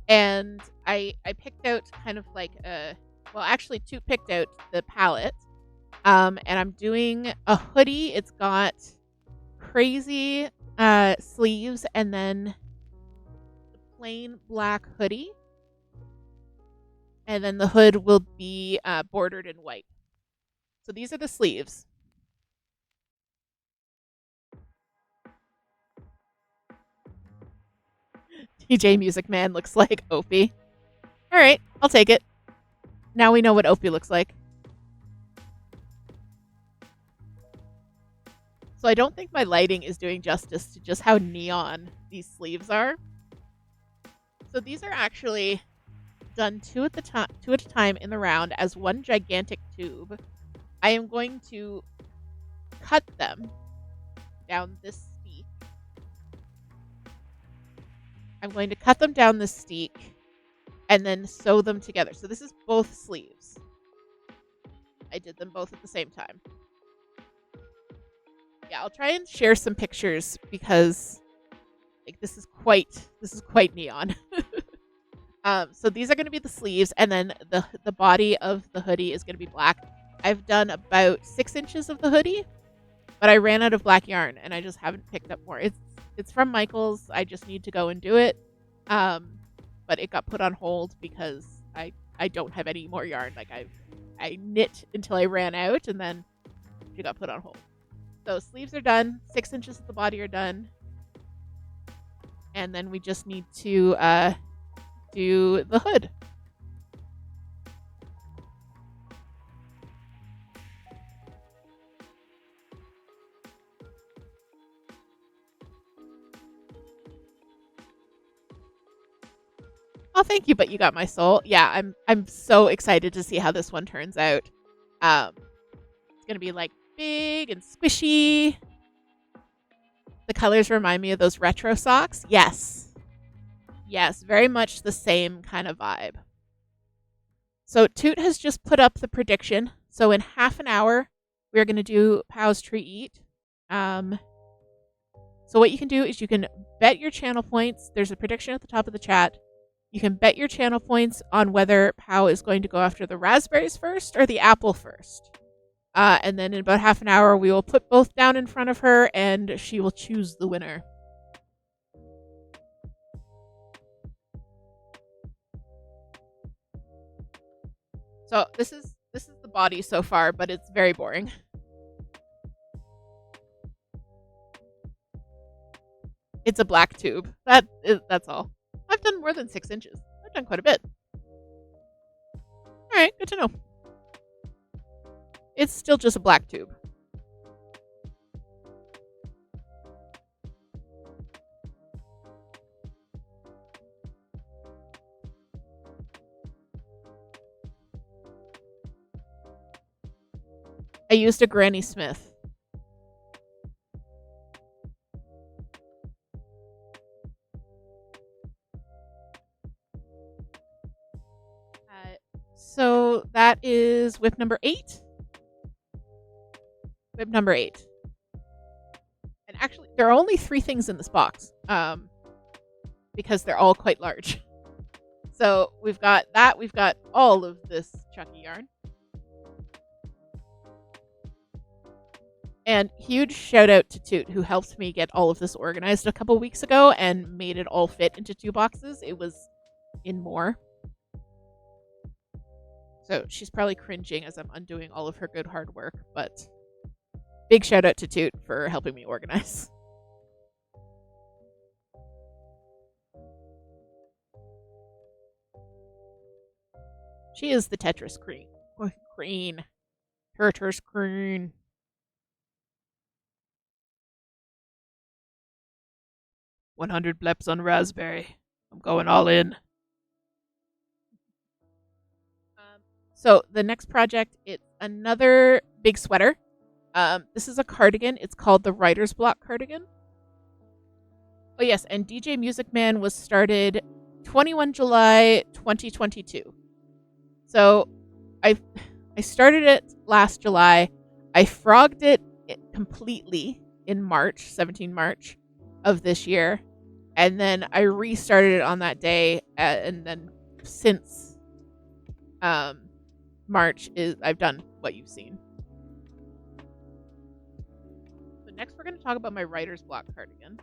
And I picked out kind of like picked out the palette. And I'm doing a hoodie. It's got crazy sleeves and then the plain black hoodie. And then the hood will be bordered in white. So these are the sleeves. DJ Music Man looks like Opie. All right, I'll take it. Now we know what Opie looks like. So I don't think my lighting is doing justice to just how neon these sleeves are. So these are actually done two at a time in the round as one gigantic tube. I am going to cut them down this steek. I'm going to cut them down this steek and then sew them together. So this is both sleeves. I did them both at the same time. Yeah, I'll try and share some pictures because like this is quite neon. So these are going to be the sleeves, and then the body of the hoodie is going to be black. I've done about 6 inches of the hoodie, but I ran out of black yarn, and I just haven't picked up more. It's from Michael's. I just need to go and do it. But it got put on hold because I don't have any more yarn. Like I knit until I ran out, and then it got put on hold. So sleeves are done. 6 inches of the body are done. And then we just need to do the hood. Oh, thank you, but you got my soul. Yeah, I'm so excited to see how this one turns out. It's gonna be like big and squishy. The colors remind me of those retro socks. Yes, very much the same kind of vibe. So Toot has just put up the prediction. So in half an hour, we're gonna do Pow's Treat Eat. So what you can do is you can bet your channel points. There's a prediction at the top of the chat. You can bet your channel points on whether Pow is going to go after the raspberries first or the apple first. And then in about half an hour, we will put both down in front of her and she will choose the winner. So this is the body so far, but it's very boring. It's a black tube. That's all. I've done more than 6 inches. I've done quite a bit. All right, good to know. It's still just a black tube. I used a Granny Smith. So that is whip number 8. Whip number 8. And actually, there are only 3 things in this box, because they're all quite large. So we've got that. We've got all of this Chucky yarn. And huge shout out to Toot, who helped me get all of this organized a couple weeks ago and made it all fit into 2 boxes. It was in more. So she's probably cringing as I'm undoing all of her good hard work, but big shout out to Toot for helping me organize. She is the Tetris queen. Tetris queen. $100 bleps on raspberry. I'm going all in. So the next project, it's another big sweater. This is a cardigan. It's called the Writer's Block cardigan. Oh yes, and DJ Music Man was started 21 July 2022. So I started it last July. I frogged it completely in March, 17 March of this year. And then I restarted it on that day. And then since March I've done what you've seen. So next we're going to talk about my Writer's Block cardigan.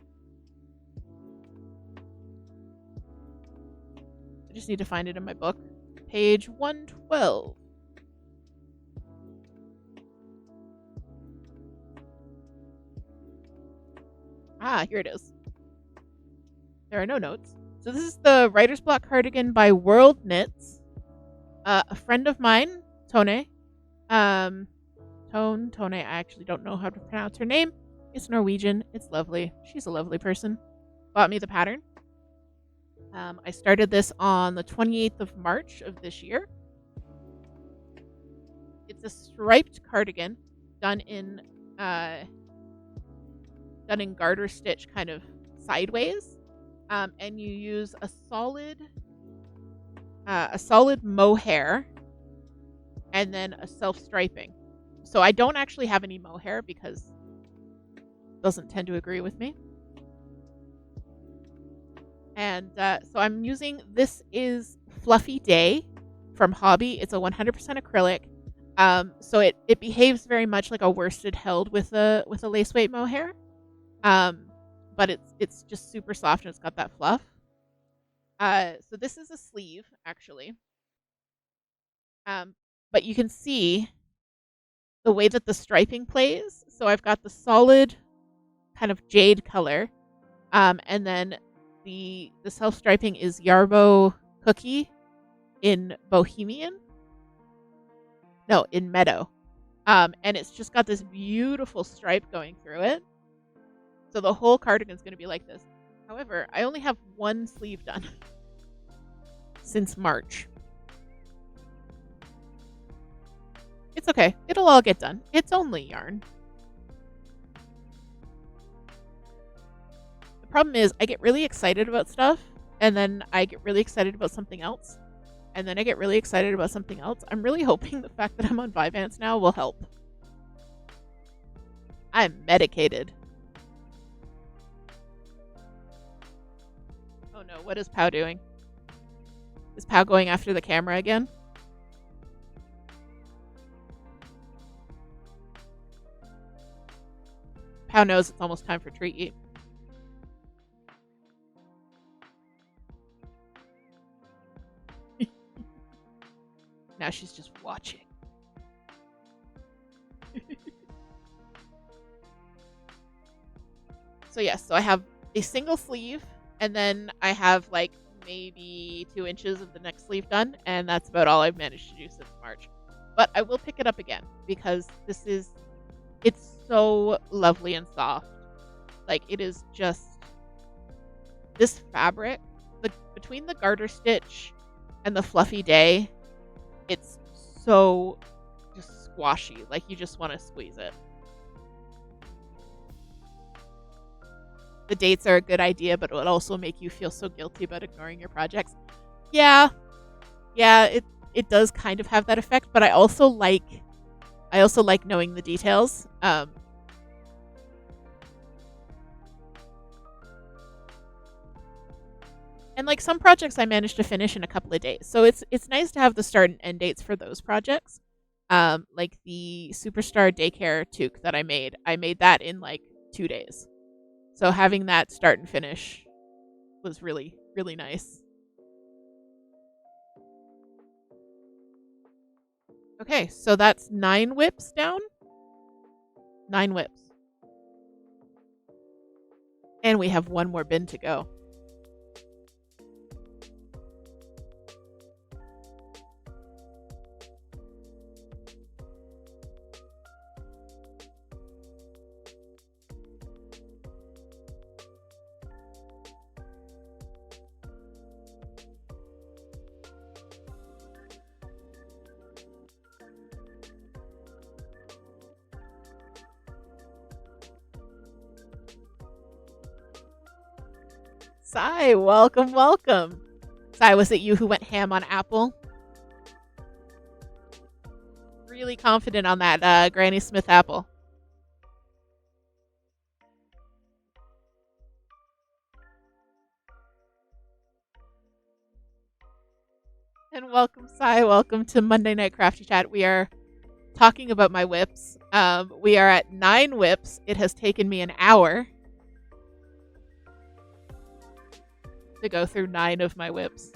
I just need to find it in my book. Page 112. Here it is. There are no notes. So this is the Writer's Block cardigan by World Knits. A friend of mine, Tone. Tone, I actually don't know how to pronounce her name. It's Norwegian. It's lovely. She's a lovely person. Bought me the pattern. I started this on the 28th of March of this year. It's a striped cardigan done in garter stitch kind of sideways. And you use a solid mohair and then a self-striping. So I don't actually have any mohair because it doesn't tend to agree with me. And so I'm using, this is Fluffy Day from Hobby. It's a 100% acrylic. So it behaves very much like a worsted held with a lace weight mohair. But it's just super soft and it's got that fluff. So this is a sleeve, actually. But you can see the way that the striping plays. So I've got the solid kind of jade color. And then the self-striping is Yarbo Cookie in Bohemian. No, in Meadow. And it's just got this beautiful stripe going through it. So the whole cardigan's going to be like this. However, I only have one sleeve done since March. It's okay. It'll all get done. It's only yarn. The problem is I get really excited about stuff, and then I get really excited about something else, and then I get really excited about something else. I'm really hoping the fact that I'm on Vyvanse now will help. I'm medicated. Oh no, what is Pow doing? Is Pow going after the camera again? cow knows it's almost time for treat. Now she's just watching. So yes, so I have a single sleeve, and then I have like maybe 2 inches of the next sleeve done, and that's about all I've managed to do since March. But I will pick it up again because it's so lovely and soft. Like, it is just this fabric, between the garter stitch and the fluffy day, it's so just squashy. Like, you just want to squeeze it. The dates are a good idea, but it would also make you feel so guilty about ignoring your projects. Yeah, it does kind of have that effect, but I also like knowing the details. And like some projects I managed to finish in a couple of days. So it's nice to have the start and end dates for those projects. Like the Superstar Daycare toque that I made that in like 2 days. So having that start and finish was really, really nice. Okay, so that's 9 whips down. 9 whips. And we have 1 more bin to go. Sai, welcome, welcome. Sai, was it you who went ham on Apple? Really confident on that Granny Smith apple. And welcome, Sai. Welcome to Monday Night Crafty Chat. We are talking about my whips. We are at 9 whips. It has taken me an hour to go through 9 of my whips.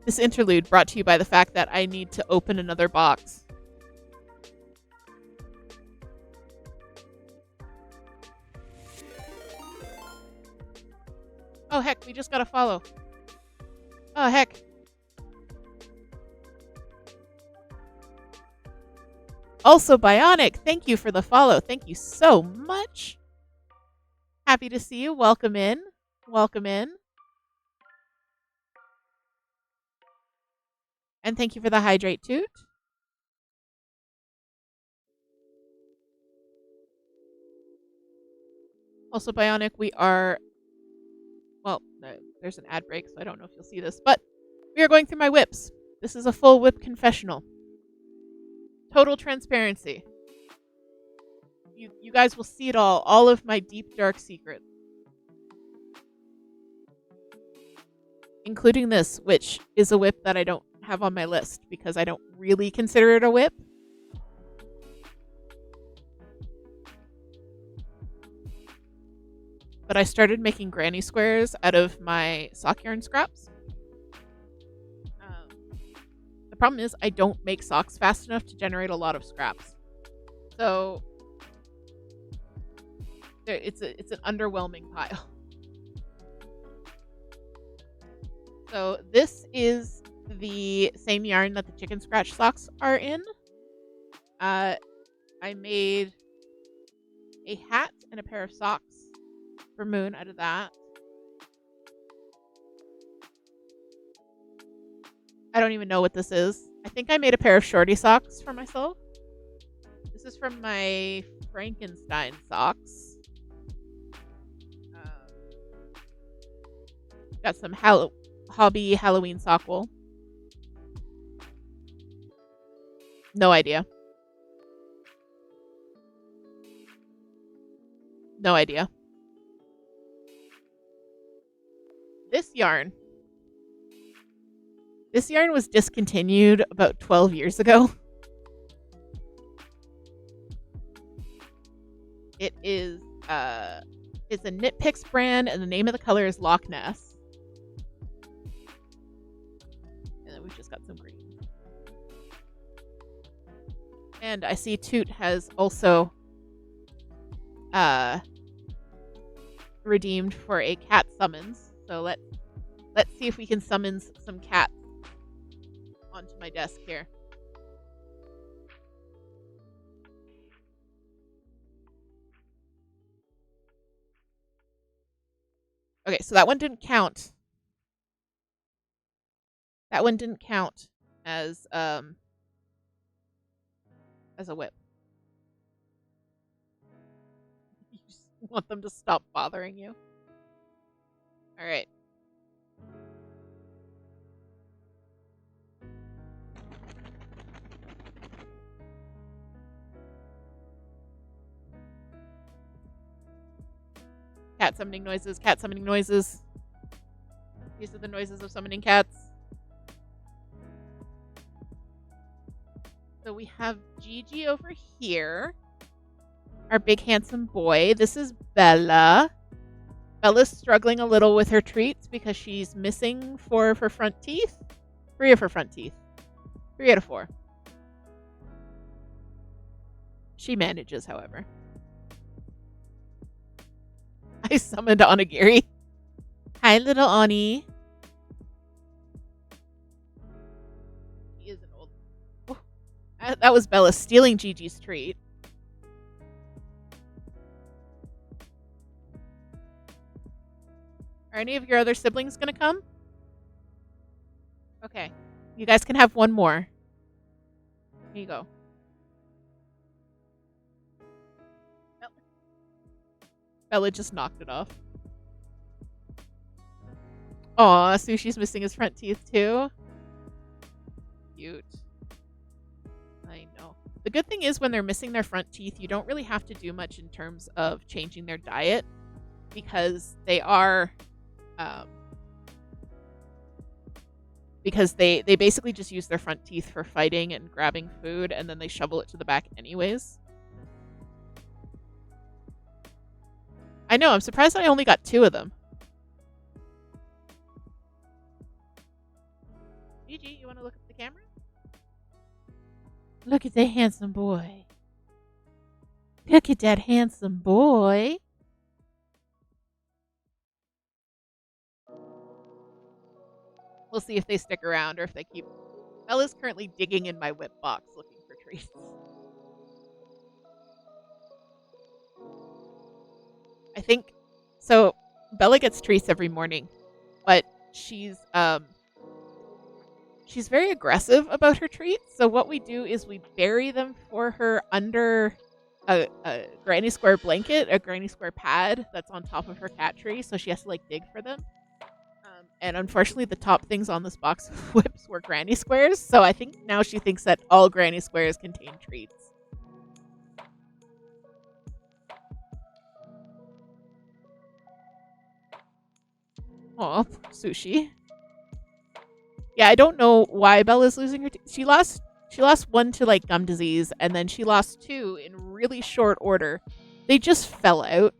This interlude brought to you by the fact that I need to open another box. Oh heck, we just got a follow. Oh heck. Also, Bionic, thank you for the follow. Thank you so much. Happy to see you. Welcome in. Welcome in. And thank you for the hydrate toot. Also, Bionic, we are... Well, there's an ad break, so I don't know if you'll see this, but we are going through my whips. This is a full whip confessional. Total transparency. You guys will see it all of my deep, dark secrets. Including this, which is a whip that I don't have on my list because I don't really consider it a whip. But I started making granny squares out of my sock yarn scraps. The problem is I don't make socks fast enough to generate a lot of scraps. So it's an underwhelming pile. So this is the same yarn that the chicken scratch socks are in. I made a hat and a pair of socks for Moon out of that. I don't even know what this is. I think I made a pair of shorty socks for myself. This is from my Frankenstein socks. Got some hobby Halloween sock wool. No idea. No idea. This yarn. This yarn was discontinued about 12 years ago. It is it's a Knit Picks brand, and the name of the color is Loch Ness. And then we've just got some green. And I see Toot has also redeemed for a cat summons. So let's see if we can summon some cats onto my desk here. Okay, so that one didn't count. That one didn't count as a whip. You just want them to stop bothering you. All right. Cat summoning noises, cat summoning noises. These are the noises of summoning cats. So we have Gigi over here. Our big handsome boy. This is Bella. Bella's struggling a little with her treats because she's missing 4 of her front teeth. 3 of her front teeth. 3 out of 4. She manages, however. I summoned Onigiri. Hi, little Oni. He is an old... Oh, that was Bella stealing Gigi's treat. Are any of your other siblings going to come? Okay. You guys can have one more. Here you go. Bella just knocked it off. Aw, Sushi's missing his front teeth too. Cute. I know. The good thing is when they're missing their front teeth, you don't really have to do much in terms of changing their diet because they are... because they basically just use their front teeth for fighting and grabbing food, and then they shovel it to the back anyways. I know, I'm surprised I only got 2 of them. Gigi, you want to look at the camera? Look at that handsome boy. Look at that handsome boy. We'll see if they stick around or if they keep... Bella's currently digging in my whip box looking for treats. I think... So, Bella gets treats every morning, but she's very aggressive about her treats. So what we do is we bury them for her under a granny square blanket, a granny square pad that's on top of her cat tree. So she has to dig for them. And unfortunately, the top things on this box of whips were granny squares. So I think now she thinks that all granny squares contain treats. Oh, Sushi. Yeah, I don't know why Bella's losing her teeth. She lost 1 to gum disease, and then she lost 2 in really short order. They just fell out.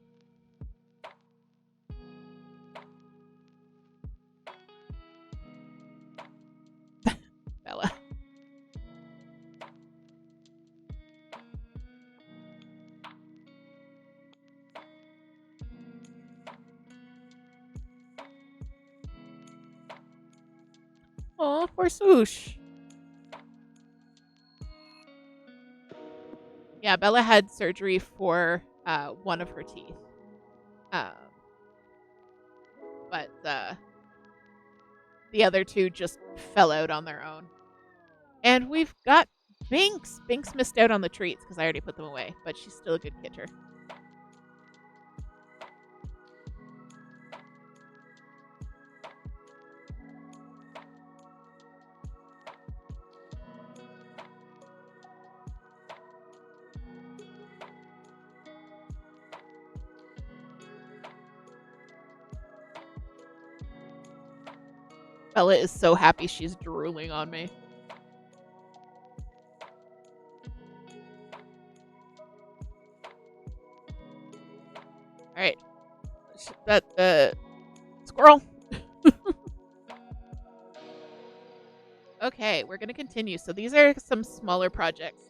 Bella. Oh, poor Swoosh. Yeah, Bella had surgery for 1 of her teeth. But the other 2 just fell out on their own. And we've got Binks. Binks missed out on the treats because I already put them away, but she's still a good kidder. Bella is so happy she's drooling on me. Alright. That, squirrel. Okay, we're gonna continue. So these are some smaller projects.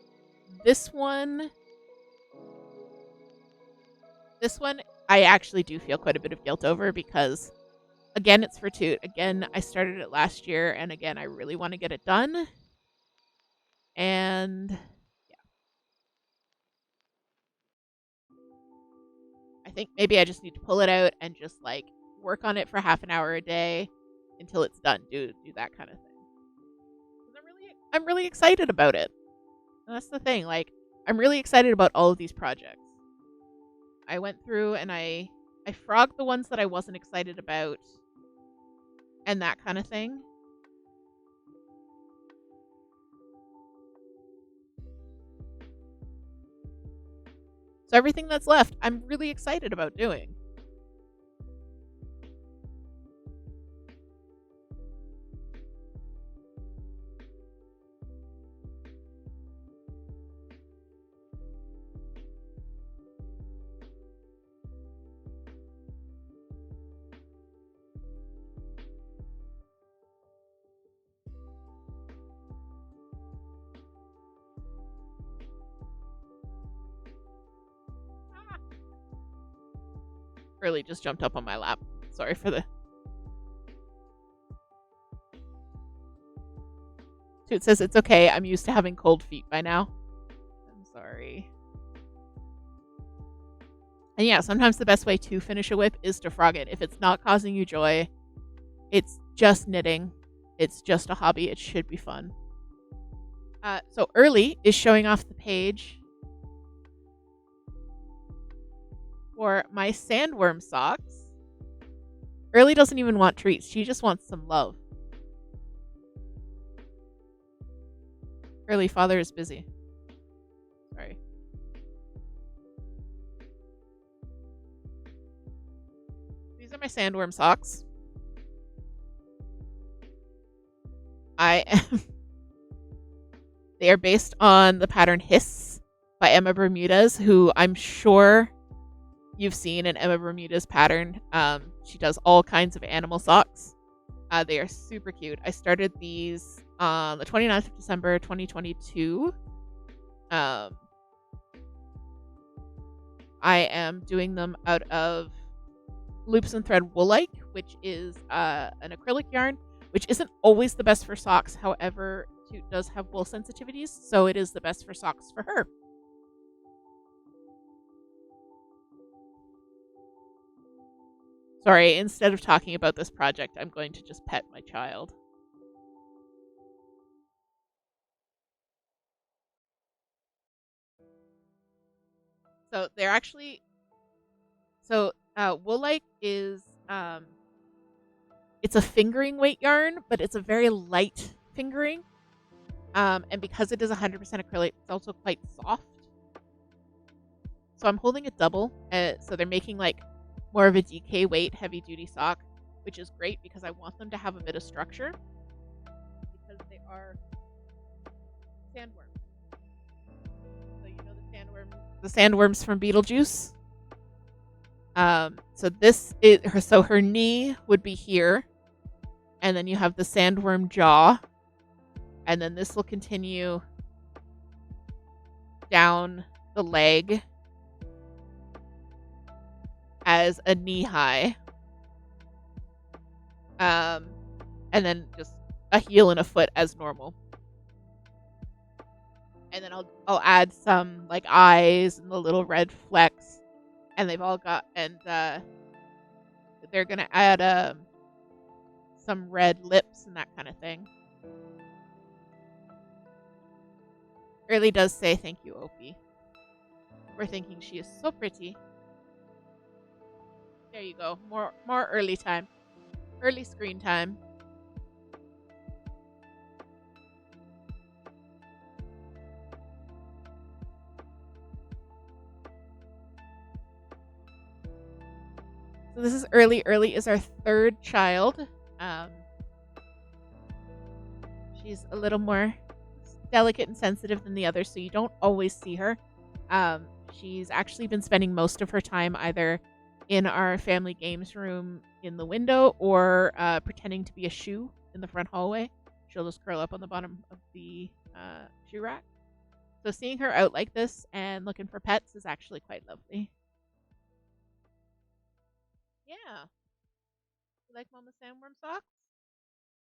This one, I actually do feel quite a bit of guilt over because, again, it's for Toot. Again, I started it last year, and again, I really want to get it done. And yeah, I think maybe I just need to pull it out and just like work on it for half an hour a day until it's done. Do that kind of thing. I'm really excited about it. And that's the thing. Like, I'm really excited about all of these projects. I went through and I frogged the ones that I wasn't excited about and that kind of thing. So everything that's left, I'm really excited about doing. Early just jumped up on my lap. Sorry for the... Toot says it's okay. I'm used to having cold feet by now. I'm sorry. And yeah, sometimes the best way to finish a whip is to frog it. If it's not causing you joy, it's just knitting. It's just a hobby. It should be fun. So Early is showing off the page for my sandworm socks. Early doesn't even want treats. She just wants some love. Early, father is busy. Sorry. These are my sandworm socks. They are based on the pattern Hiss by Emma Bermudez, who I'm sure you've seen in Emma Bermudez pattern. She does all kinds of animal socks. They are super cute. I started these on the 29th of December, 2022. I am doing them out of Loops and Thread Wool-like, which is an acrylic yarn, which isn't always the best for socks. However, Toot does have wool sensitivities, so it is the best for socks for her. Sorry, instead of talking about this project, I'm going to just pet my child. So they're actually... So Wool-like is... it's a fingering weight yarn, but it's a very light fingering. And because it is 100% acrylic, it's also quite soft. So I'm holding it double. So they're making like more of a DK weight heavy duty sock, which is great because I want them to have a bit of structure because they are sandworms. So you know the sandworms from Beetlejuice. So this is her. So her knee would be here, and then you have the sandworm jaw, and then this will continue down the leg as a knee high, and then just a heel and a foot as normal. And then I'll add some like eyes and the little red flecks, and they've all got, and they're gonna add some red lips and that kind of thing. Early does say thank you, Opie. We're thinking she is so pretty. There you go. More Early time. Early screen time. So this is Early. Early is our third child. She's a little more delicate and sensitive than the others, so you don't always see her. She's actually been spending most of her time either in our family games room in the window or pretending to be a shoe in the front hallway. She'll just curl up on the bottom of the shoe rack. So seeing her out like this and looking for pets is actually quite lovely. Yeah. You like Mama Sandworm socks?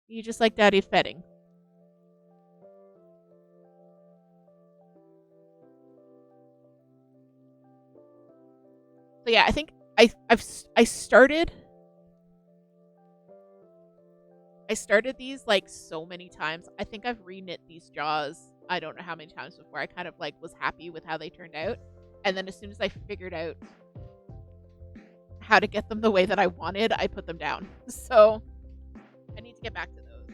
You just like Daddy petting. So yeah, I think I started these like so many times. I think I've reknit these jaws I don't know how many times before. I kind of like was happy with how they turned out. And then as soon as I figured out how to get them the way that I wanted, I put them down. So I need to get back to those.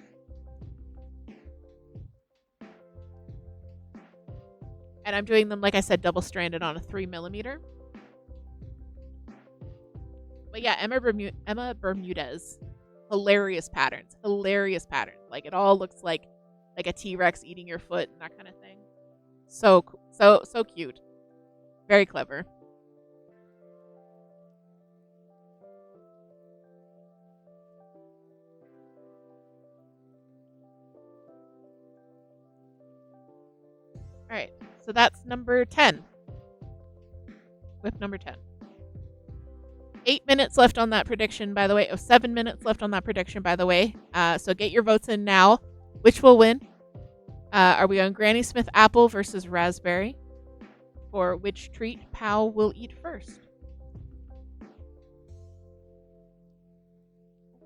And I'm doing them, like I said, double stranded on a 3mm. But yeah, Emma Bermudez. Hilarious patterns. Like it all looks like a T-Rex eating your foot and that kind of thing. So cute. Very clever. All right, so that's number 10. Whip number 10. 8 minutes left on that prediction, by the way. 7 minutes left on that prediction, by the way. So get your votes in now. Which will win? Are we on Granny Smith apple versus raspberry? Or which treat Pal will eat first?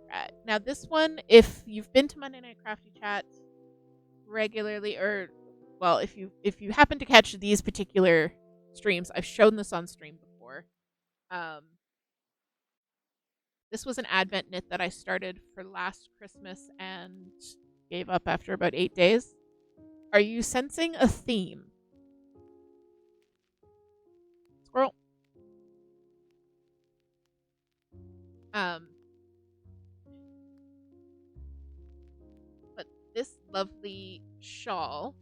Right. Now this one, if you've been to Monday Night Crafty Chat regularly, or well, if you happen to catch these particular streams, I've shown this on stream before. This was an Advent knit that I started for last Christmas and gave up after about 8 days. Are you sensing a theme? Squirrel. But this lovely shawl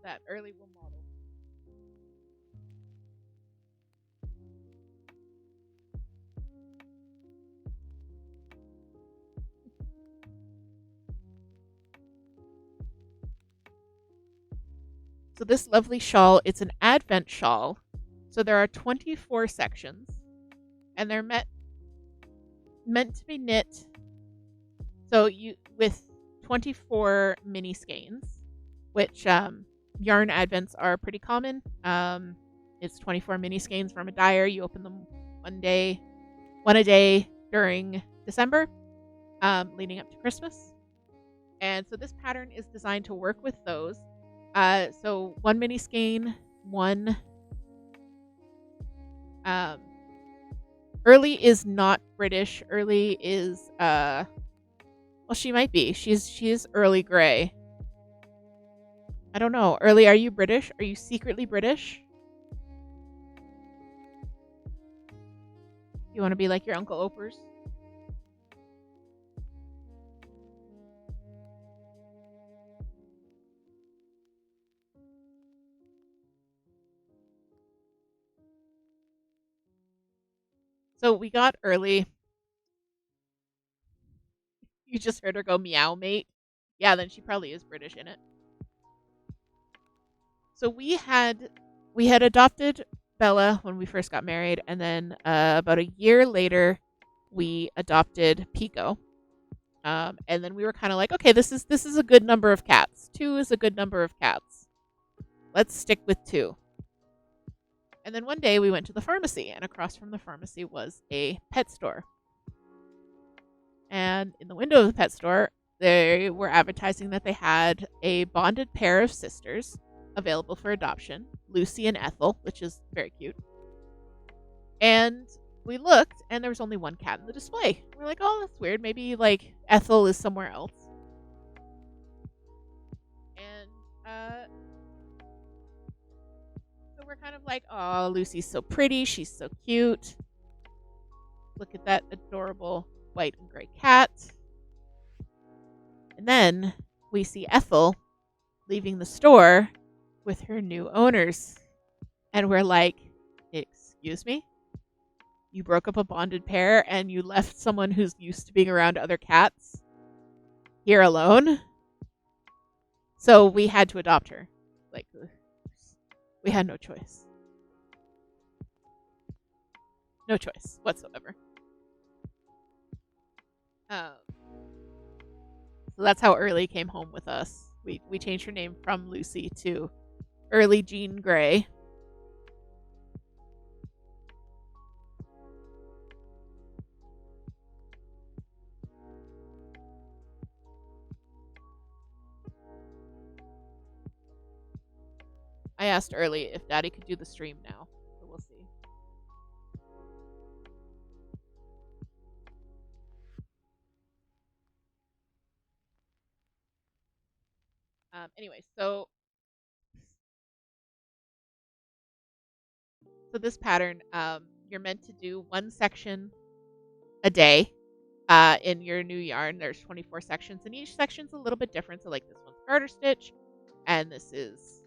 that early will model. So this lovely shawl, it's an Advent shawl. So there are 24 sections, and they're meant to be knit. So you with 24 mini skeins, which yarn Advents are pretty common. It's 24 mini skeins from a dyer. You open them one a day during December, leading up to Christmas. And so this pattern is designed to work with those. So one mini skein, one. Early is not British. Early is well, she might be. She is early gray. I don't know. Early, are you British? Are you secretly British? You want to be like your Uncle Opers? So we got early. You just heard her go meow, mate. Yeah, then she probably is British in it. So we had adopted Bella when we first got married, and then about a year later, we adopted Pico. And then we were kind of like, okay, this is a good number of cats. 2 is a good number of cats. Let's stick with 2. And then one day we went to the pharmacy, and across from the pharmacy was a pet store. And in the window of the pet store, they were advertising that they had a bonded pair of sisters available for adoption, Lucy and Ethel, which is very cute. And we looked, and there was only one cat in the display. We're like, oh, that's weird. Maybe like Ethel is somewhere else. And so we're kind of like, oh, Lucy's so pretty. She's so cute. Look at that adorable white and gray cat. And then we see Ethel leaving the store with her new owners. And we're like, excuse me? You broke up a bonded pair and you left someone who's used to being around other cats here alone? So we had to adopt her. Like, we had no choice. No choice whatsoever. So that's how Early came home with us. We changed her name from Lucy to Early Jean Grey. I asked Early if Daddy could do the stream now, so we'll see. Anyway, so this pattern, you're meant to do one section a day in your new yarn. There's 24 sections, and each section's a little bit different. So like this one's garter stitch, and this is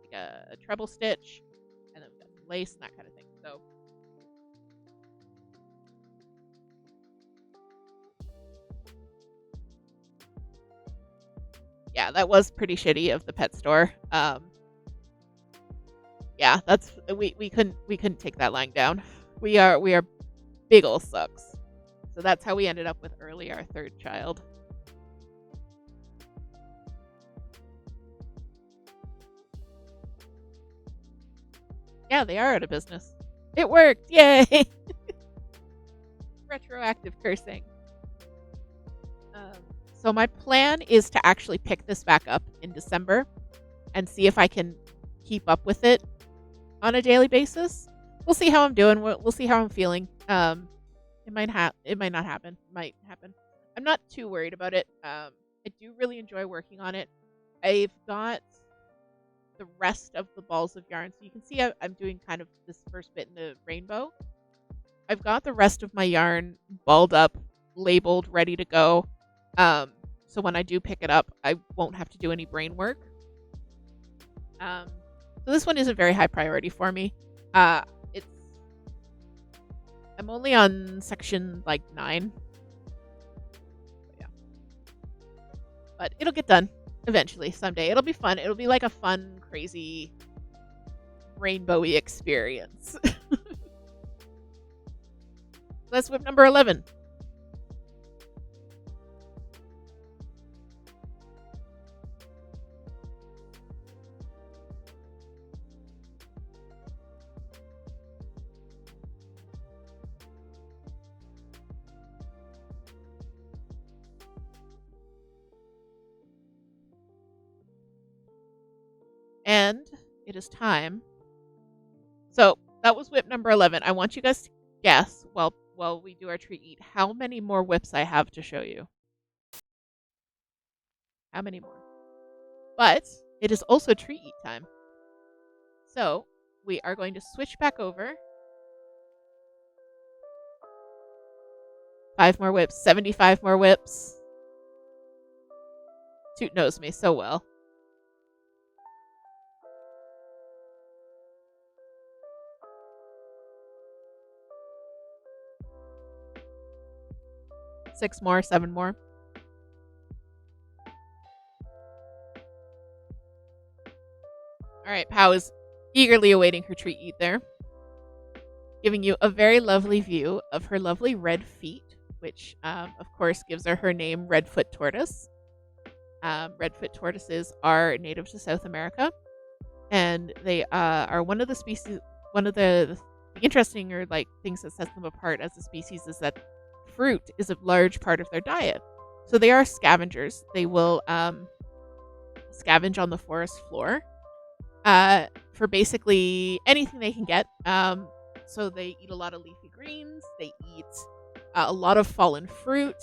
like a treble stitch, and then we've got some lace and that kind of thing. So yeah, that was pretty shitty of the pet store. Yeah, that's we couldn't take that lying down. We are big ol' sucks. So that's how we ended up with Early, our third child. Yeah, they are out of business. It worked! Yay! Retroactive cursing. So my plan is to actually pick this back up in December and see if I can keep up with it on a daily basis. We'll see how I'm doing. We'll see how I'm feeling. It might not happen. It might happen. I'm not too worried about it. I do really enjoy working on it. I've got the rest of the balls of yarn. So you can see I'm doing kind of this first bit in the rainbow. I've got the rest of my yarn balled up, labeled, ready to go. So when I do pick it up, I won't have to do any brain work. So this one isn't very high priority for me. I'm only on section like 9. So, yeah. But it'll get done eventually someday. It'll be fun. It'll be like a fun, crazy, rainbowy experience. That's whip number 11. And it is time. So that was whip number 11. I want you guys to guess while we do our treat eat how many more whips I have to show you. How many more? But it is also treat eat time. So we are going to switch back over. 5 more whips, 75 more whips. Toot knows me so well. Six more, 7 more. All right, Pow is eagerly awaiting her treat eat there. Giving you a very lovely view of her lovely red feet, which, of course, gives her name Redfoot Tortoise. Redfoot tortoises are native to South America, and they are one of the species. One of the interesting or like things that sets them apart as a species is that fruit is a large part of their diet. So they are scavengers. They will scavenge on the forest floor for basically anything they can get. So they eat a lot of leafy greens. They eat a lot of fallen fruit.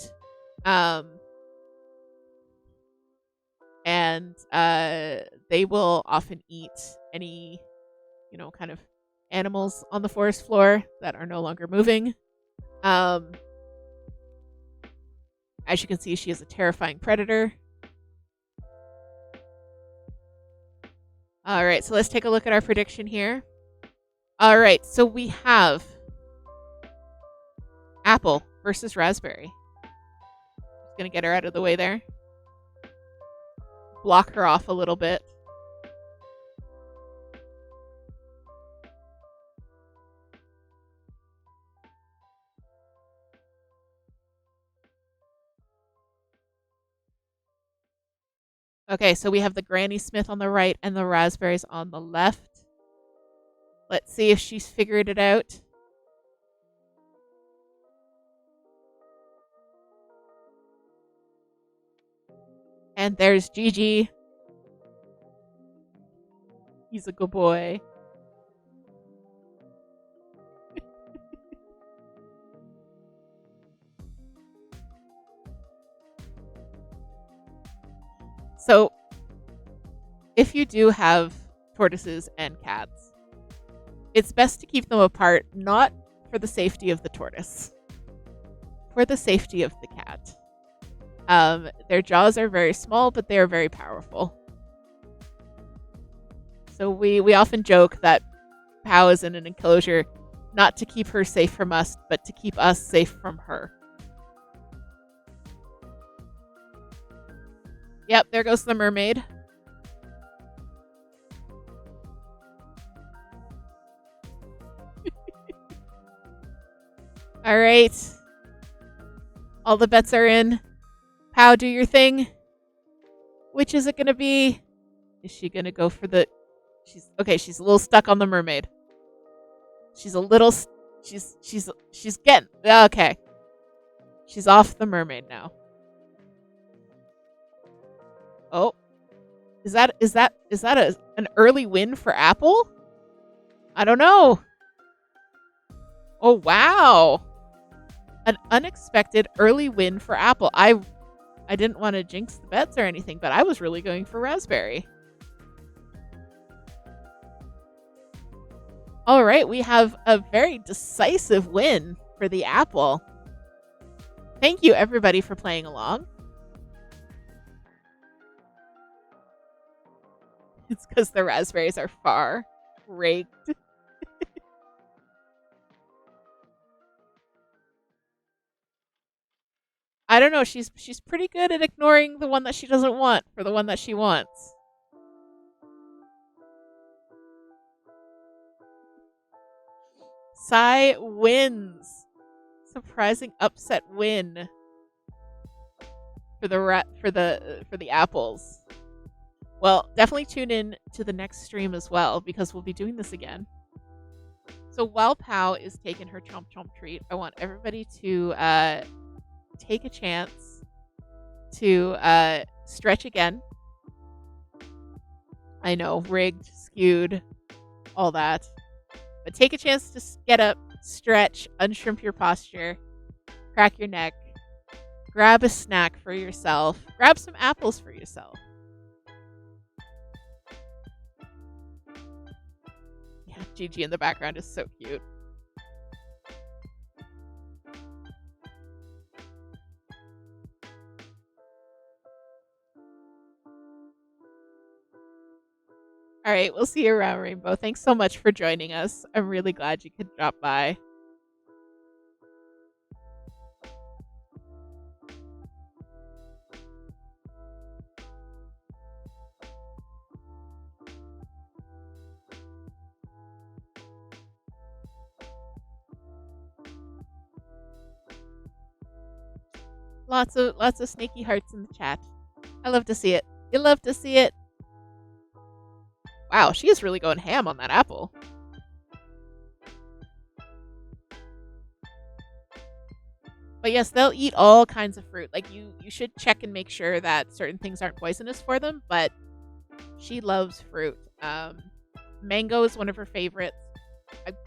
And they will often eat any, kind of animals on the forest floor that are no longer moving. As you can see, she is a terrifying predator. All right, so let's take a look at our prediction here. All right, so we have apple versus raspberry. Just gonna get her out of the way there. Block her off a little bit. Okay, so we have the Granny Smith on the right and the raspberries on the left. Let's see if she's figured it out. And there's Gigi. He's a good boy. So, if you do have tortoises and cats, it's best to keep them apart, not for the safety of the tortoise, for the safety of the cat. Their jaws are very small, but they are very powerful. So we often joke that Pow is in an enclosure not to keep her safe from us, but to keep us safe from her. Yep, there goes the mermaid. All right. All the bets are in. Pow, do your thing. Which is it going to be? Is she going to go for the... She's a little stuck on the mermaid. She's getting... Okay. She's off the mermaid now. Oh. Is that an early win for Apple? I don't know. Oh, wow. An unexpected early win for Apple. I didn't want to jinx the bets or anything, but I was really going for raspberry. All right, we have a very decisive win for the Apple. Thank you, everybody, for playing along. It's because the raspberries are far rigged. I don't know. She's pretty good at ignoring the one that she doesn't want for the one that she wants. Sai wins. Surprising upset win for the apples. Well, definitely tune in to the next stream as well, because we'll be doing this again. So while Pow is taking her chomp chomp treat, I want everybody to take a chance to stretch again. I know, rigged, skewed, all that. But take a chance to get up, stretch, unshrimp your posture, crack your neck, grab a snack for yourself, grab some apples for yourself. Yeah, Gigi in the background is so cute. All right, we'll see you around, Rainbow. Thanks so much for joining us. I'm really glad you could drop by. Lots of snaky hearts in the chat. I love to see it. You love to see it. Wow, she is really going ham on that apple. But yes, they'll eat all kinds of fruit. Like you should check and make sure that certain things aren't poisonous for them, but she loves fruit. Mango is one of her favorites.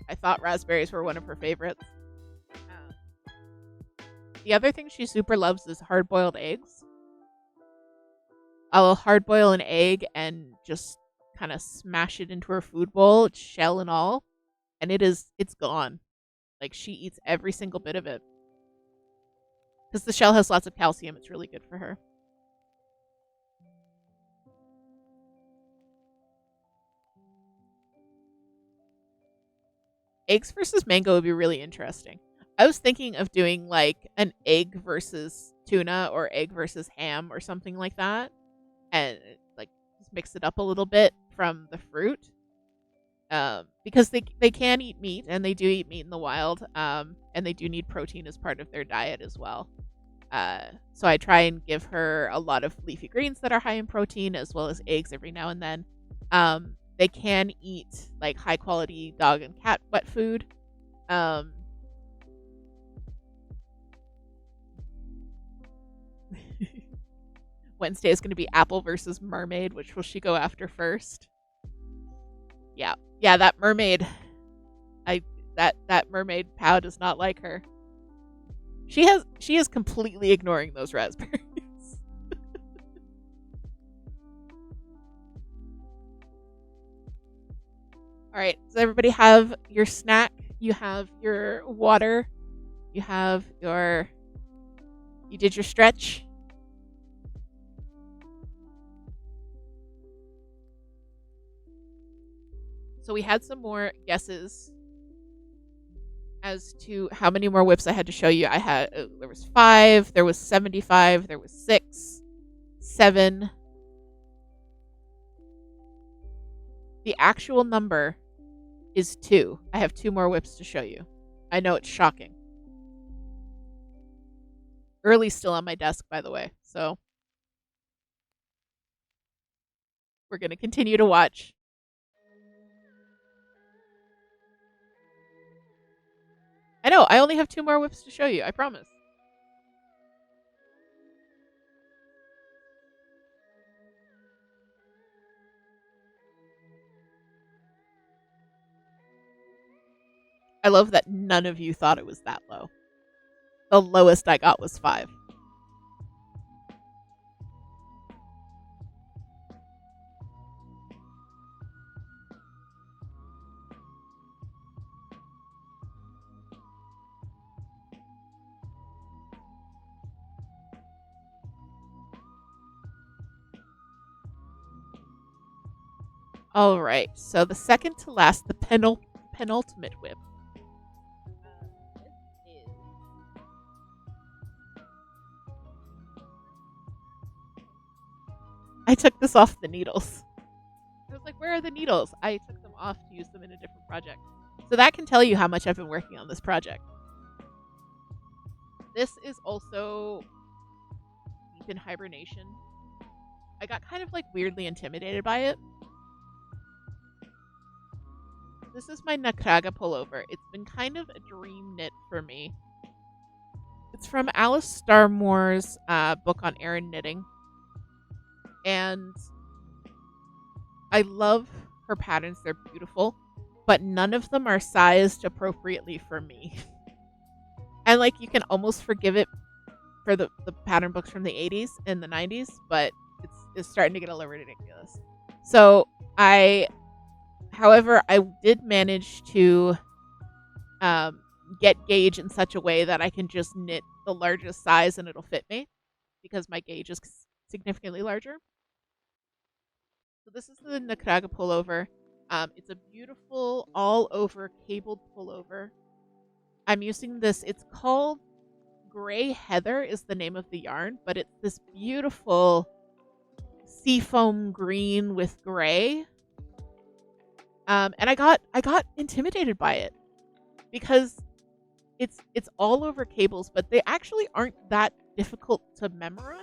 I thought raspberries were one of her favorites. The other thing she super loves is hard-boiled eggs. I'll hard-boil an egg and just kind of smash it into her food bowl, shell and all, and it's gone. Like, she eats every single bit of it. because the shell has lots of calcium. It's really good for her. Eggs versus mango would be really interesting. I was thinking of doing like an egg versus tuna or egg versus ham or something like that, and like just mix it up a little bit from the fruit. Because they can eat meat and they do eat meat in the wild, and they do need protein as part of their diet as well. So I try and give her a lot of leafy greens that are high in protein as well as eggs every now and then. They can eat like high quality dog and cat wet food. Wednesday is going to be apple versus mermaid. Which will she go after first? Yeah, that mermaid. That mermaid Pow does not like her. She is completely ignoring those raspberries. All right, does everybody have your snack? You have your water. You did your stretch. So we had some more guesses as to how many more whips I had to show you. There was 5, there was 75, there was 6, 7. The actual number is 2. I have 2 more whips to show you. I know it's shocking. Early's still on my desk, by the way, so we're going to continue to watch. I know, I only have 2 more whips to show you, I promise. I love that none of you thought it was that low. The lowest I got was 5. All right, so the second to last, the penultimate whip. I took this off the needles. I was like, where are the needles? I took them off to use them in a different project. So that can tell you how much I've been working on this project. This is also deep in hibernation. I got kind of like weirdly intimidated by it. This is my Nakraga pullover. It's been kind of a dream knit for me. It's from Alice Starmore's book on Aran knitting. And I love her patterns. They're beautiful. But none of them are sized appropriately for me. And like you can almost forgive it for the pattern books from the 80s and the 90s. But it's starting to get a little ridiculous. So however, I did manage to get gauge in such a way that I can just knit the largest size and it'll fit me because my gauge is significantly larger. So this is the Nakraga pullover. It's a beautiful all-over cabled pullover. I'm using this. It's called Gray Heather is the name of the yarn, but it's this beautiful seafoam green with gray. And I got intimidated by it because it's all over cables, but they actually aren't that difficult to memorize.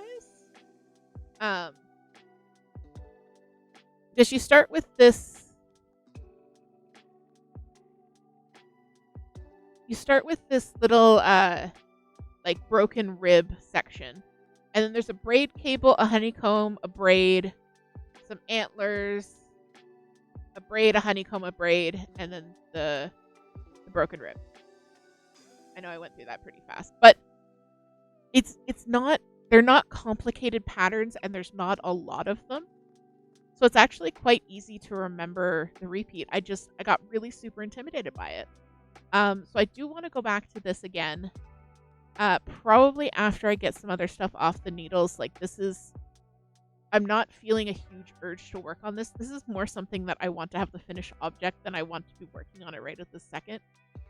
Because you start with this. You start with this little like broken rib section, and then there's a braid cable, a honeycomb, a braid, some antlers, a braid, a honeycomb, a braid, and then the broken rib. I know I went through that pretty fast, but it's not. They're not complicated patterns, and there's not a lot of them. So it's actually quite easy to remember the repeat. I got really super intimidated by it. So I do want to go back to this again Probably after I get some other stuff off the needles. Like, I'm not feeling a huge urge to work on this. This is more something that I want to have the finished object than I want to be working on it right at this second.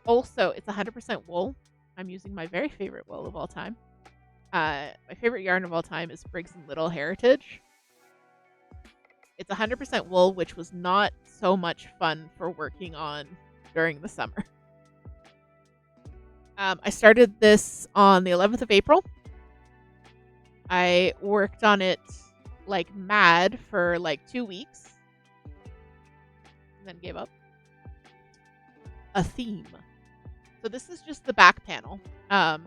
Also, it's 100% wool. I'm using my very favorite wool of all time. My favorite yarn of all time is Briggs & Little Heritage. It's 100% wool, which was not so much fun for working on during the summer. I started this on the 11th of April. I worked on it like mad for like 2 weeks. And then gave up. A theme. So this is just the back panel. So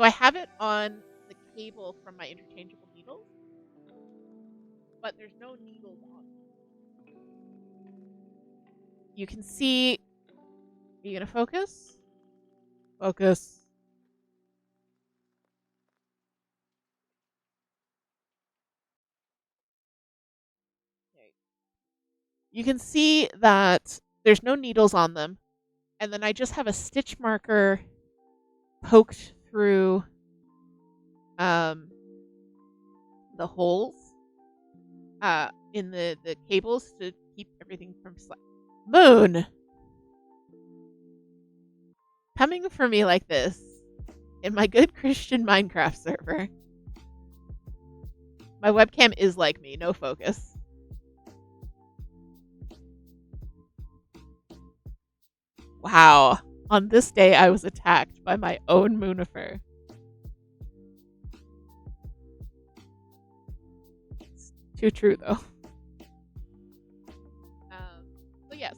I have it on the cable from my interchangeable needles. But there's no needles on it. You can see. Are you gonna focus? Focus. Okay. You can see that there's no needles on them. And then I just have a stitch marker poked through the holes in the cables to keep everything from Moon! Coming for me like this in my good Christian Minecraft server. My webcam is like me, no focus. Wow. On this day, I was attacked by my own Moonifer. It's too true, though.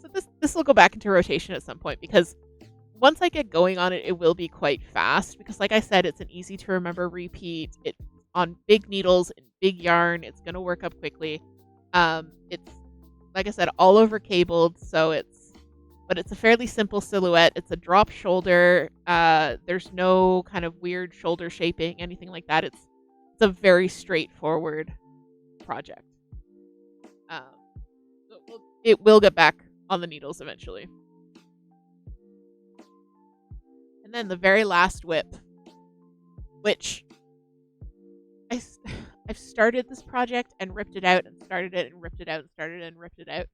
So this will go back into rotation at some point, because once I get going on it, it will be quite fast. Because, like I said, it's an easy to remember repeat. It on big needles and big yarn. It's gonna work up quickly. It's, like I said, all over cabled, but it's a fairly simple silhouette. It's a drop shoulder. There's no kind of weird shoulder shaping, anything like that. It's a very straightforward project. It will get back on the needles eventually. And then the very last whip, which I've started this project and ripped it out and started it and ripped it out and started it and ripped it out.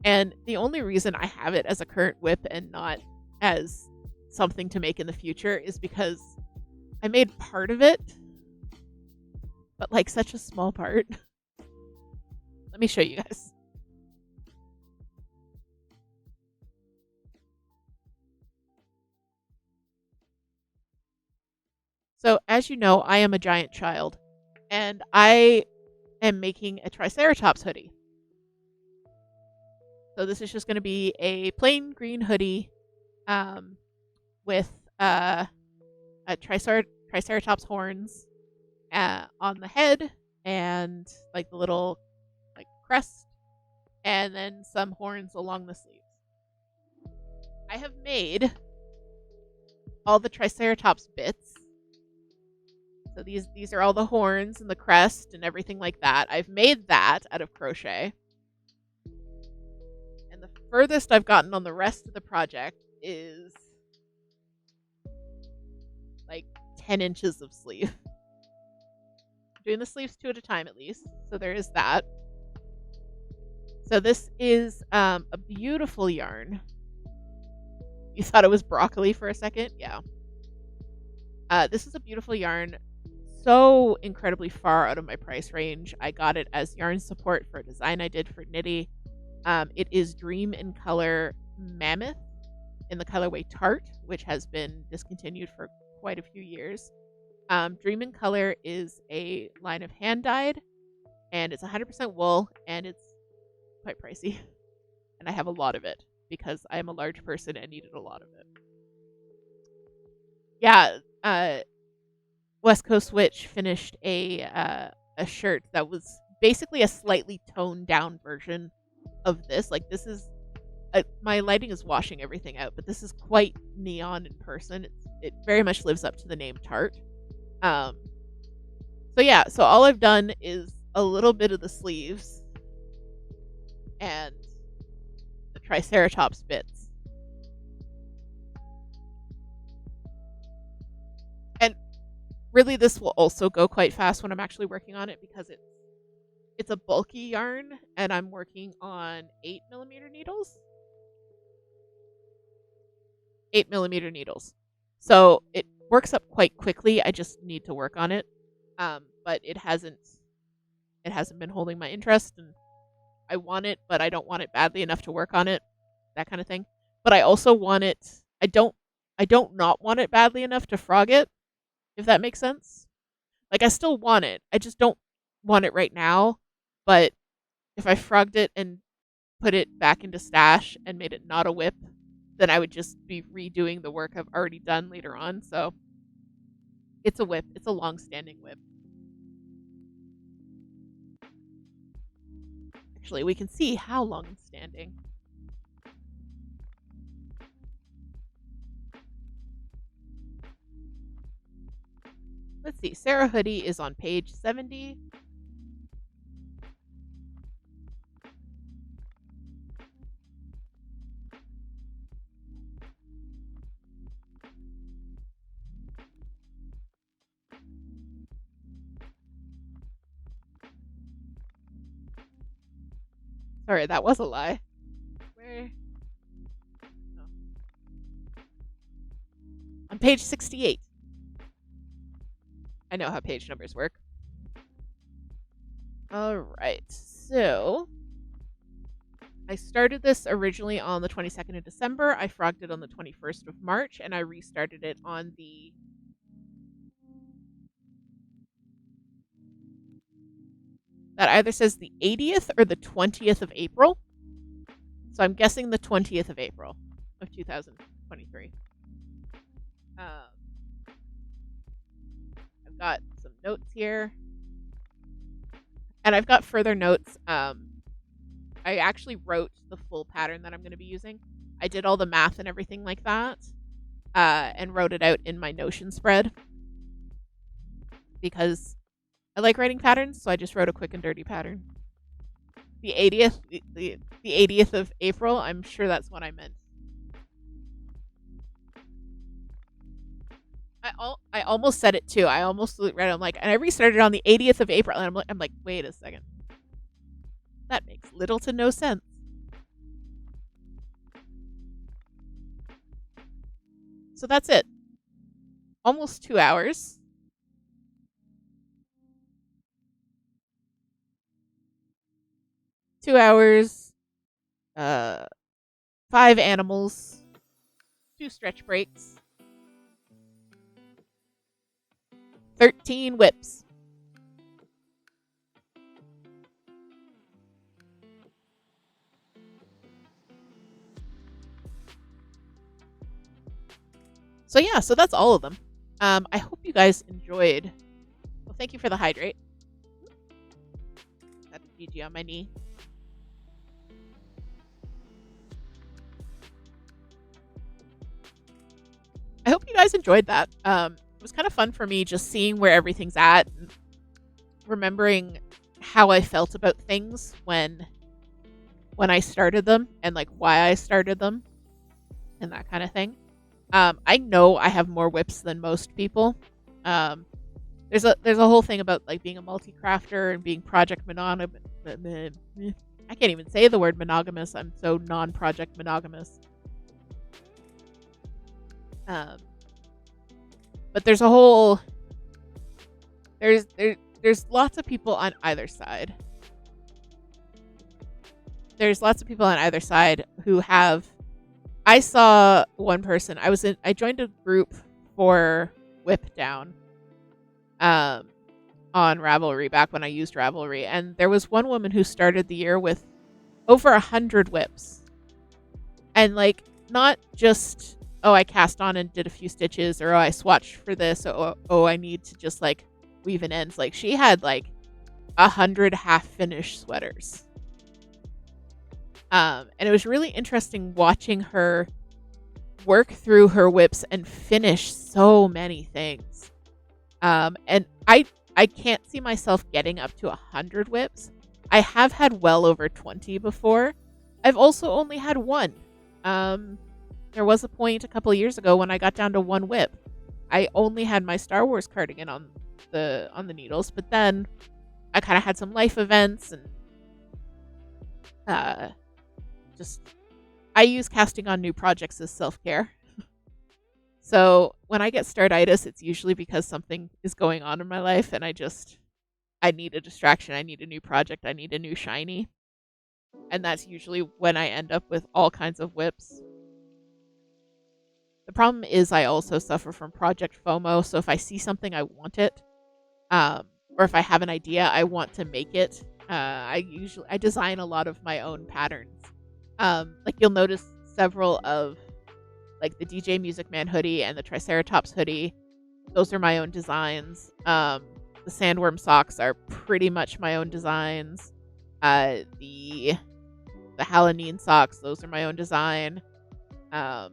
And the only reason I have it as a current whip and not as something to make in the future is because I made part of it, but like such a small part. Let me show you guys. So, as you know, I am a giant child, and I am making a Triceratops hoodie. So this is just going to be a plain green hoodie with a Triceratops horns on the head, and like the little like crest, and then some horns along the sleeves. I have made all the Triceratops bits. So these are all the horns and the crest and everything like that. I've made that out of crochet. And the furthest I've gotten on the rest of the project is like 10 inches of sleeve. I'm doing the sleeves 2 at a time at least. So there is that. So this is a beautiful yarn. You thought it was broccoli for a second? Yeah. This is a beautiful yarn. So incredibly far out of my price range. I got it as yarn support for a design I did for Knitty. It is Dream in Color Mammoth in the colorway Tart, which has been discontinued for quite a few years. Dream in Color is a line of hand dyed, and it's 100% wool, and it's quite pricey. And I have a lot of it because I am a large person and needed a lot of it. Yeah, West Coast Witch finished a shirt that was basically a slightly toned down version of this. Like, this is my lighting is washing everything out, but this is quite neon in person. It very much lives up to the name Tart. So yeah, so all I've done is a little bit of the sleeves and the Triceratops bits. Really, this will also go quite fast when I'm actually working on it because it's a bulky yarn and I'm working on 8mm needles. 8mm needles. So it works up quite quickly. I just need to work on it. But it hasn't been holding my interest, and I want it, but I don't want it badly enough to work on it. That kind of thing. But I also want it. I don't not want it badly enough to frog it, if that makes sense. Like, I still want it. I just don't want it right now. But if I frogged it and put it back into stash and made it not a whip, then I would just be redoing the work I've already done later on. So it's a whip. It's a long-standing whip. Actually, we can see how long-standing. Let's see. Sarah Hoodie is on page 70. Sorry, that was a lie. Where? Oh. On page 68. I know how page numbers work. Alright, so I started this originally on the 22nd of December. I frogged it on the 21st of March, and I restarted it on the... That either says the 80th or the 20th of April. So I'm guessing the 20th of April of 2023. I've got some notes here. And I've got further notes. I actually wrote the full pattern that I'm going to be using. I did all the math and everything like that. And wrote it out in my Notion spread. Because I like writing patterns, so I just wrote a quick and dirty pattern. The 80th, the 80th of April, I'm sure that's what I meant. I almost said it too. I almost read it. I'm like, and I restarted on the 80th of April, and I'm like, wait a second. That makes little to no sense. So that's it. Almost 2 hours. 2 hours. 5 animals. 2 stretch breaks. 13 whips. So yeah, so that's all of them. I hope you guys enjoyed. Well, thank you for the hydrate. Got the GG on my knee. I hope you guys enjoyed that. It was kind of fun for me just seeing where everything's at and remembering how I felt about things when I started them and like why I started them and that kind of thing. I know I have more whips than most people. There's a whole thing about like being a multi-crafter and being project monogamous. I can't even say the word monogamous. I'm so non-project monogamous. But there's a whole there's lots of people on either side. There's lots of people on either side who have. I saw one person. I joined a group for Whip Down, on Ravelry back when I used Ravelry, and there was one woman who started the year with over 100 whips, and like not just I cast on and did a few stitches, or I swatched for this, or I need to just like weave in ends. Like she had like 100 half-finished sweaters. And it was really interesting watching her work through her whips and finish so many things. And I can't see myself getting up to 100 whips. I have had well over 20 before. I've also only had one. There was a point a couple of years ago when I got down to one whip. I only had my Star Wars cardigan on the needles, but then I kind of had some life events and uh, just I use casting on new projects as self care. So when I get startitis, it's usually because something is going on in my life, and I need a distraction. I need a new project. I need a new shiny, and that's usually when I end up with all kinds of whips. The problem is I also suffer from project FOMO, so if I see something, I want it. Or if I have an idea, I want to make it. I design a lot of my own patterns. Like you'll notice several of like the DJ Music Man hoodie and the Triceratops hoodie. Those are my own designs. The Sandworm socks are pretty much my own designs. The Halloween socks, those are my own design. The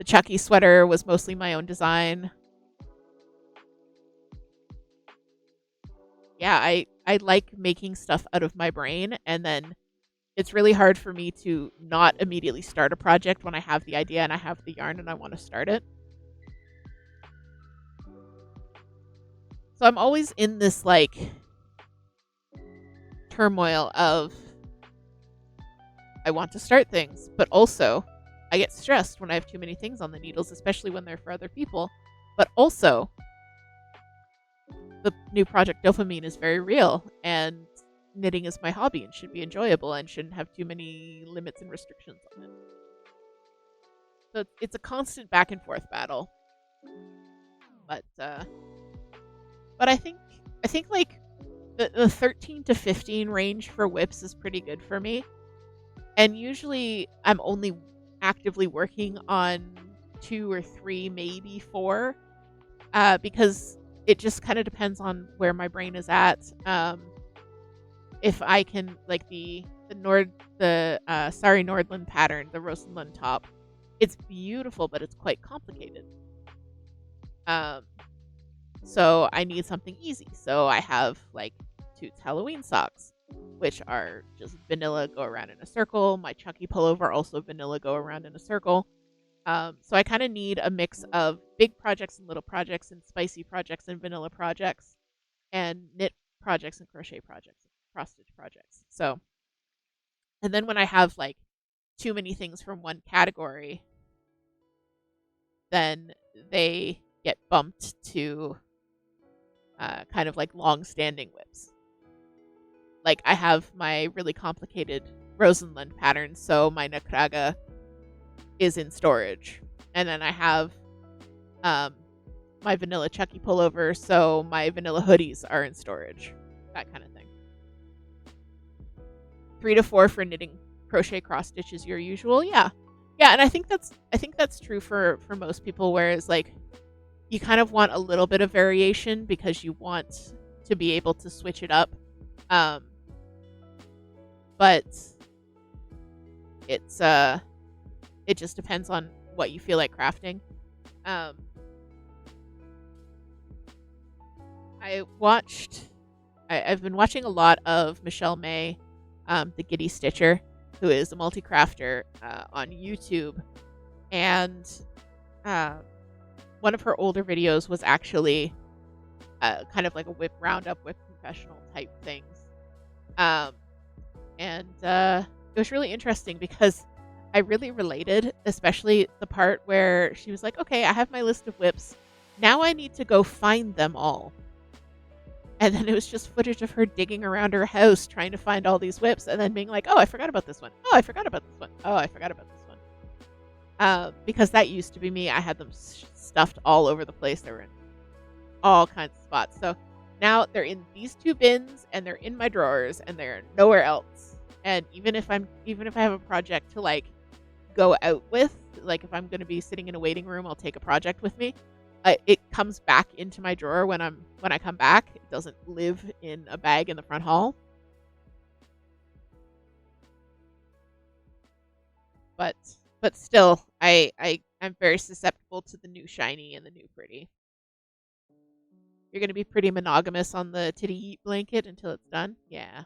Chucky sweater was mostly my own design. Yeah, I like making stuff out of my brain, and then it's really hard for me to not immediately start a project when I have the idea and I have the yarn and I want to start it. So I'm always in this like turmoil of I want to start things, but also I get stressed when I have too many things on the needles, especially when they're for other people. But also the new project dopamine is very real, and knitting is my hobby and should be enjoyable and shouldn't have too many limits and restrictions on it. So it's a constant back and forth battle. But I think like the 13 to 15 range for whips is pretty good for me. And usually I'm only actively working on 2 or 3, maybe 4, because it just kind of depends on where my brain is at. If I can, like the Sari Nordland pattern, the Rosenlund top, it's beautiful, but it's quite complicated. So I need something easy. So I have like Toots Halloween socks, which are just vanilla, go around in a circle. My Chucky pullover also vanilla, go around in a circle. So I kind of need a mix of big projects and little projects, and spicy projects and vanilla projects, and knit projects and crochet projects, cross stitch projects. So, and then when I have like too many things from one category, then they get bumped to kind of like long-standing whips. Like I have my really complicated Rosenlund pattern, so my Nakraga is in storage, and then I have my vanilla Chucky pullover, so my vanilla hoodies are in storage, that kind of thing. 3 to 4 for knitting crochet cross stitches your usual. Yeah, and I think that's true for most people, whereas like you kind of want a little bit of variation because you want to be able to switch it up, but it's it just depends on what you feel like crafting. I've been watching a lot of Michelle May, the Giddy Stitcher, who is a multi-crafter on YouTube, and one of her older videos was actually kind of like a whip roundup, whip confessional type things, and it was really interesting because I really related, especially the part where she was like, okay, I have my list of whips. Now I need to go find them all. And then it was just footage of her digging around her house trying to find all these whips, and then being like, oh, I forgot about this one. Oh, I forgot about this one. Oh, I forgot about this one. Because that used to be me. I had them stuffed all over the place. They were in all kinds of spots. So now they're in these 2 bins, and they're in my drawers, and they're nowhere else. And even if I have a project to like go out with, like if I'm going to be sitting in a waiting room, I'll take a project with me. It comes back into my drawer when I come back. It doesn't live in a bag in the front hall. But still, I'm very susceptible to the new shiny and the new pretty. You're going to be pretty monogamous on the titty eat blanket until it's done? Yeah.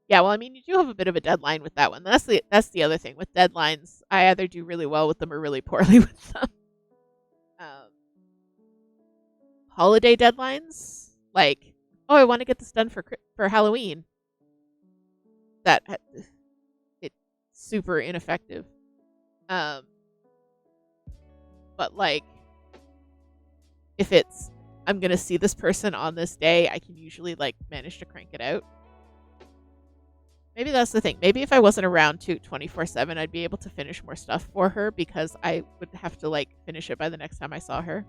Yeah, well, I mean, you do have a bit of a deadline with that one. That's the other thing with deadlines. I either do really well with them or really poorly with them. Um, Holiday deadlines, like, oh, I want to get this done for Halloween. That it's super ineffective. Um, but like, if it's I'm gonna see this person on this day, I can usually like manage to crank it out. Maybe that's the thing. Maybe if I wasn't around 24/7, I'd be able to finish more stuff for her because I would have to like finish it by the next time I saw her.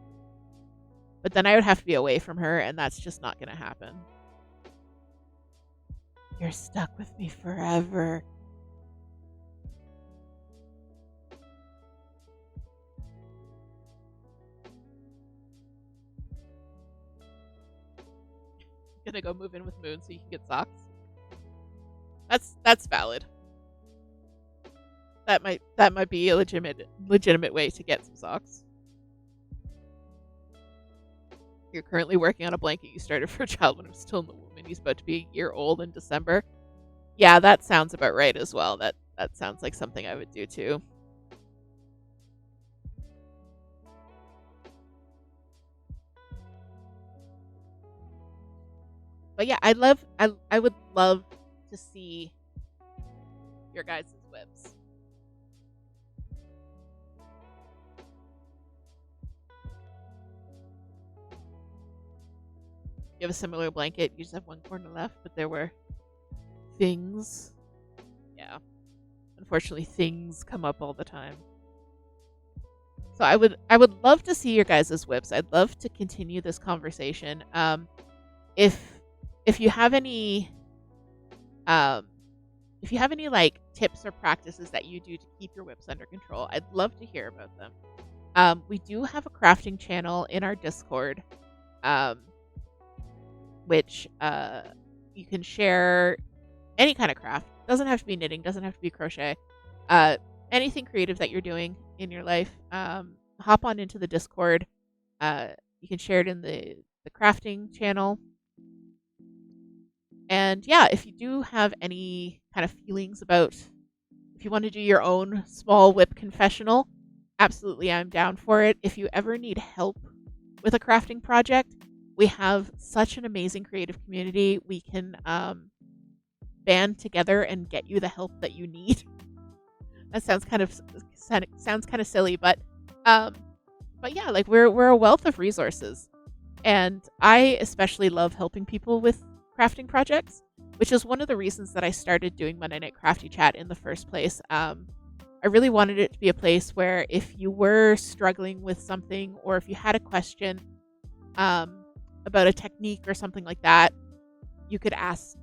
But then I would have to be away from her, and that's just not gonna happen. You're stuck with me forever. Gonna go move in with Moon so you can get socks. That's valid. That might be a legitimate way to get some socks. You're currently working on a blanket you started for a child when I'm still in the womb, and he's about to be a year old in December. Yeah, that sounds about right as well. That sounds like something I would do too. But yeah, I would love to see your guys' whips. You have a similar blanket. You just have one corner left, but there were things. Yeah. Unfortunately, things come up all the time. So I would love to see your guys' whips. I'd love to continue this conversation. If you have any if you have any like tips or practices that you do to keep your whips under control, I'd love to hear about them. We do have a crafting channel in our Discord, which you can share any kind of craft. Doesn't have to be knitting, doesn't have to be crochet. Anything creative that you're doing in your life, hop on into the Discord. You can share it in the crafting channel. And yeah, if you do have any kind of feelings about if you want to do your own small whip confessional, absolutely I'm down for it. If you ever need help with a crafting project, we have such an amazing creative community. We can band together and get you the help that you need. That sounds kind of silly, but yeah, like we're a wealth of resources, and I especially love helping people with crafting projects, which is one of the reasons that I started doing Monday Night Crafty Chat in the first place. I really wanted it to be a place where if you were struggling with something or if you had a question about a technique or something like that, you could ask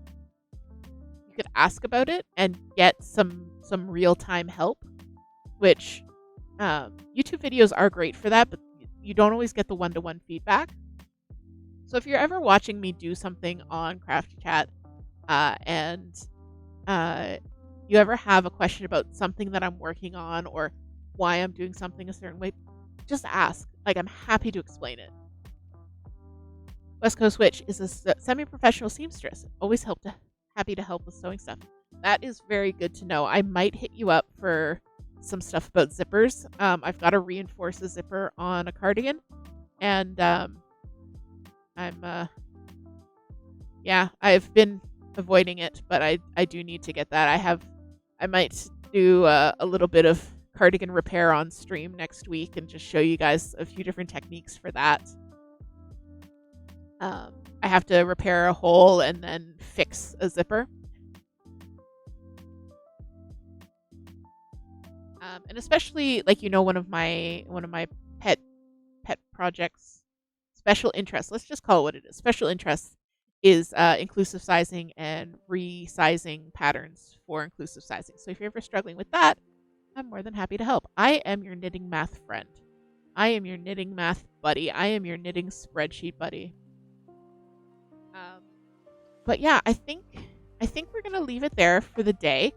about it and get some real-time help, which YouTube videos are great for that, but you don't always get the one-to-one feedback. So if you're ever watching me do something on Crafty Chat and you ever have a question about something that I'm working on or why I'm doing something a certain way, just ask. Like, I'm happy to explain it. West Coast Witch is a semi-professional seamstress. Always happy to help with sewing stuff. That is very good to know. I might hit you up for some stuff about zippers. I've got to reinforce a zipper on a cardigan, and I've been avoiding it, but I do need to get that. I might do a little bit of cardigan repair on stream next week and just show you guys a few different techniques for that. I have to repair a hole and then fix a zipper. And especially like, one of my pet projects, special interests. Let's just call it what it is. Special interests is inclusive sizing and resizing patterns for inclusive sizing. So if you're ever struggling with that, I'm more than happy to help. I am your knitting math friend. I am your knitting math buddy. I am your knitting spreadsheet buddy. But yeah, I think we're gonna leave it there for the day.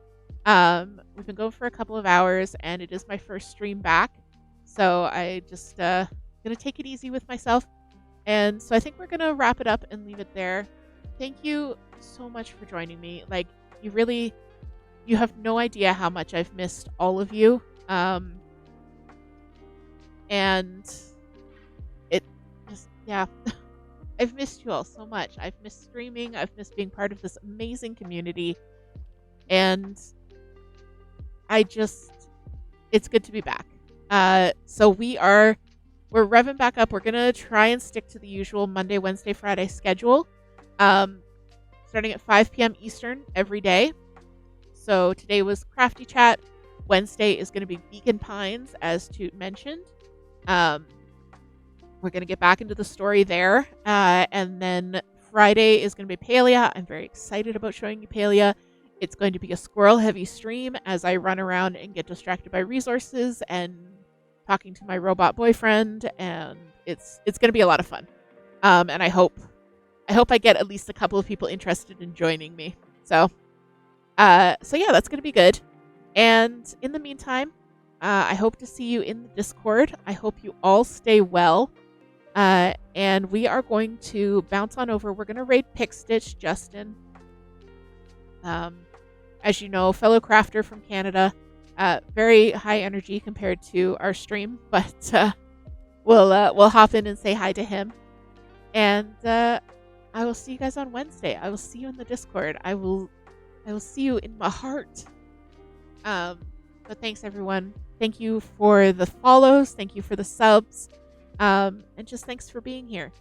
We've been going for a couple of hours, and it is my first stream back, so I just gonna take it easy with myself. And so I think we're gonna wrap it up and leave it there. Thank you so much for joining me. Like, you have no idea how much I've missed all of you. And it just, yeah, I've missed you all so much. I've missed streaming. I've missed being part of this amazing community. And it's good to be back. So we're revving back up. We're going to try and stick to the usual Monday, Wednesday, Friday schedule. Starting at 5 p.m. Eastern every day. So today was Crafty Chat. Wednesday is going to be Beacon Pines, as Toot mentioned. We're going to get back into the story there. And then Friday is going to be Palia. I'm very excited about showing you Palia. It's going to be a squirrel-heavy stream as I run around and get distracted by resources and talking to my robot boyfriend. And it's going to be a lot of fun. And I hope I get at least a couple of people interested in joining me. So yeah, that's going to be good. And in the meantime, I hope to see you in the Discord. I hope you all stay well. And we are going to bounce on over. We're going to raid Pickstitch Justin. As you know, fellow crafter from Canada. Very high energy compared to our stream, but we'll hop in and say hi to him. And I will see you guys on Wednesday. I will see you in the Discord. I will see you in my heart. But thanks everyone. Thank you for the follows. Thank you for the subs. And just thanks for being here.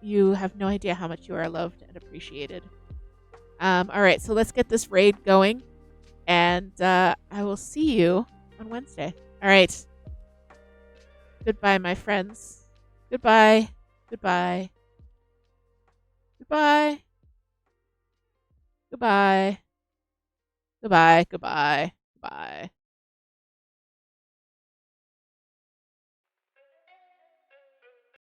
You have no idea how much you are loved and appreciated. All right, so let's get this raid going. And I will see you on Wednesday. All right. Goodbye, my friends. Goodbye. Goodbye. Goodbye. Goodbye. Goodbye. Goodbye. Goodbye.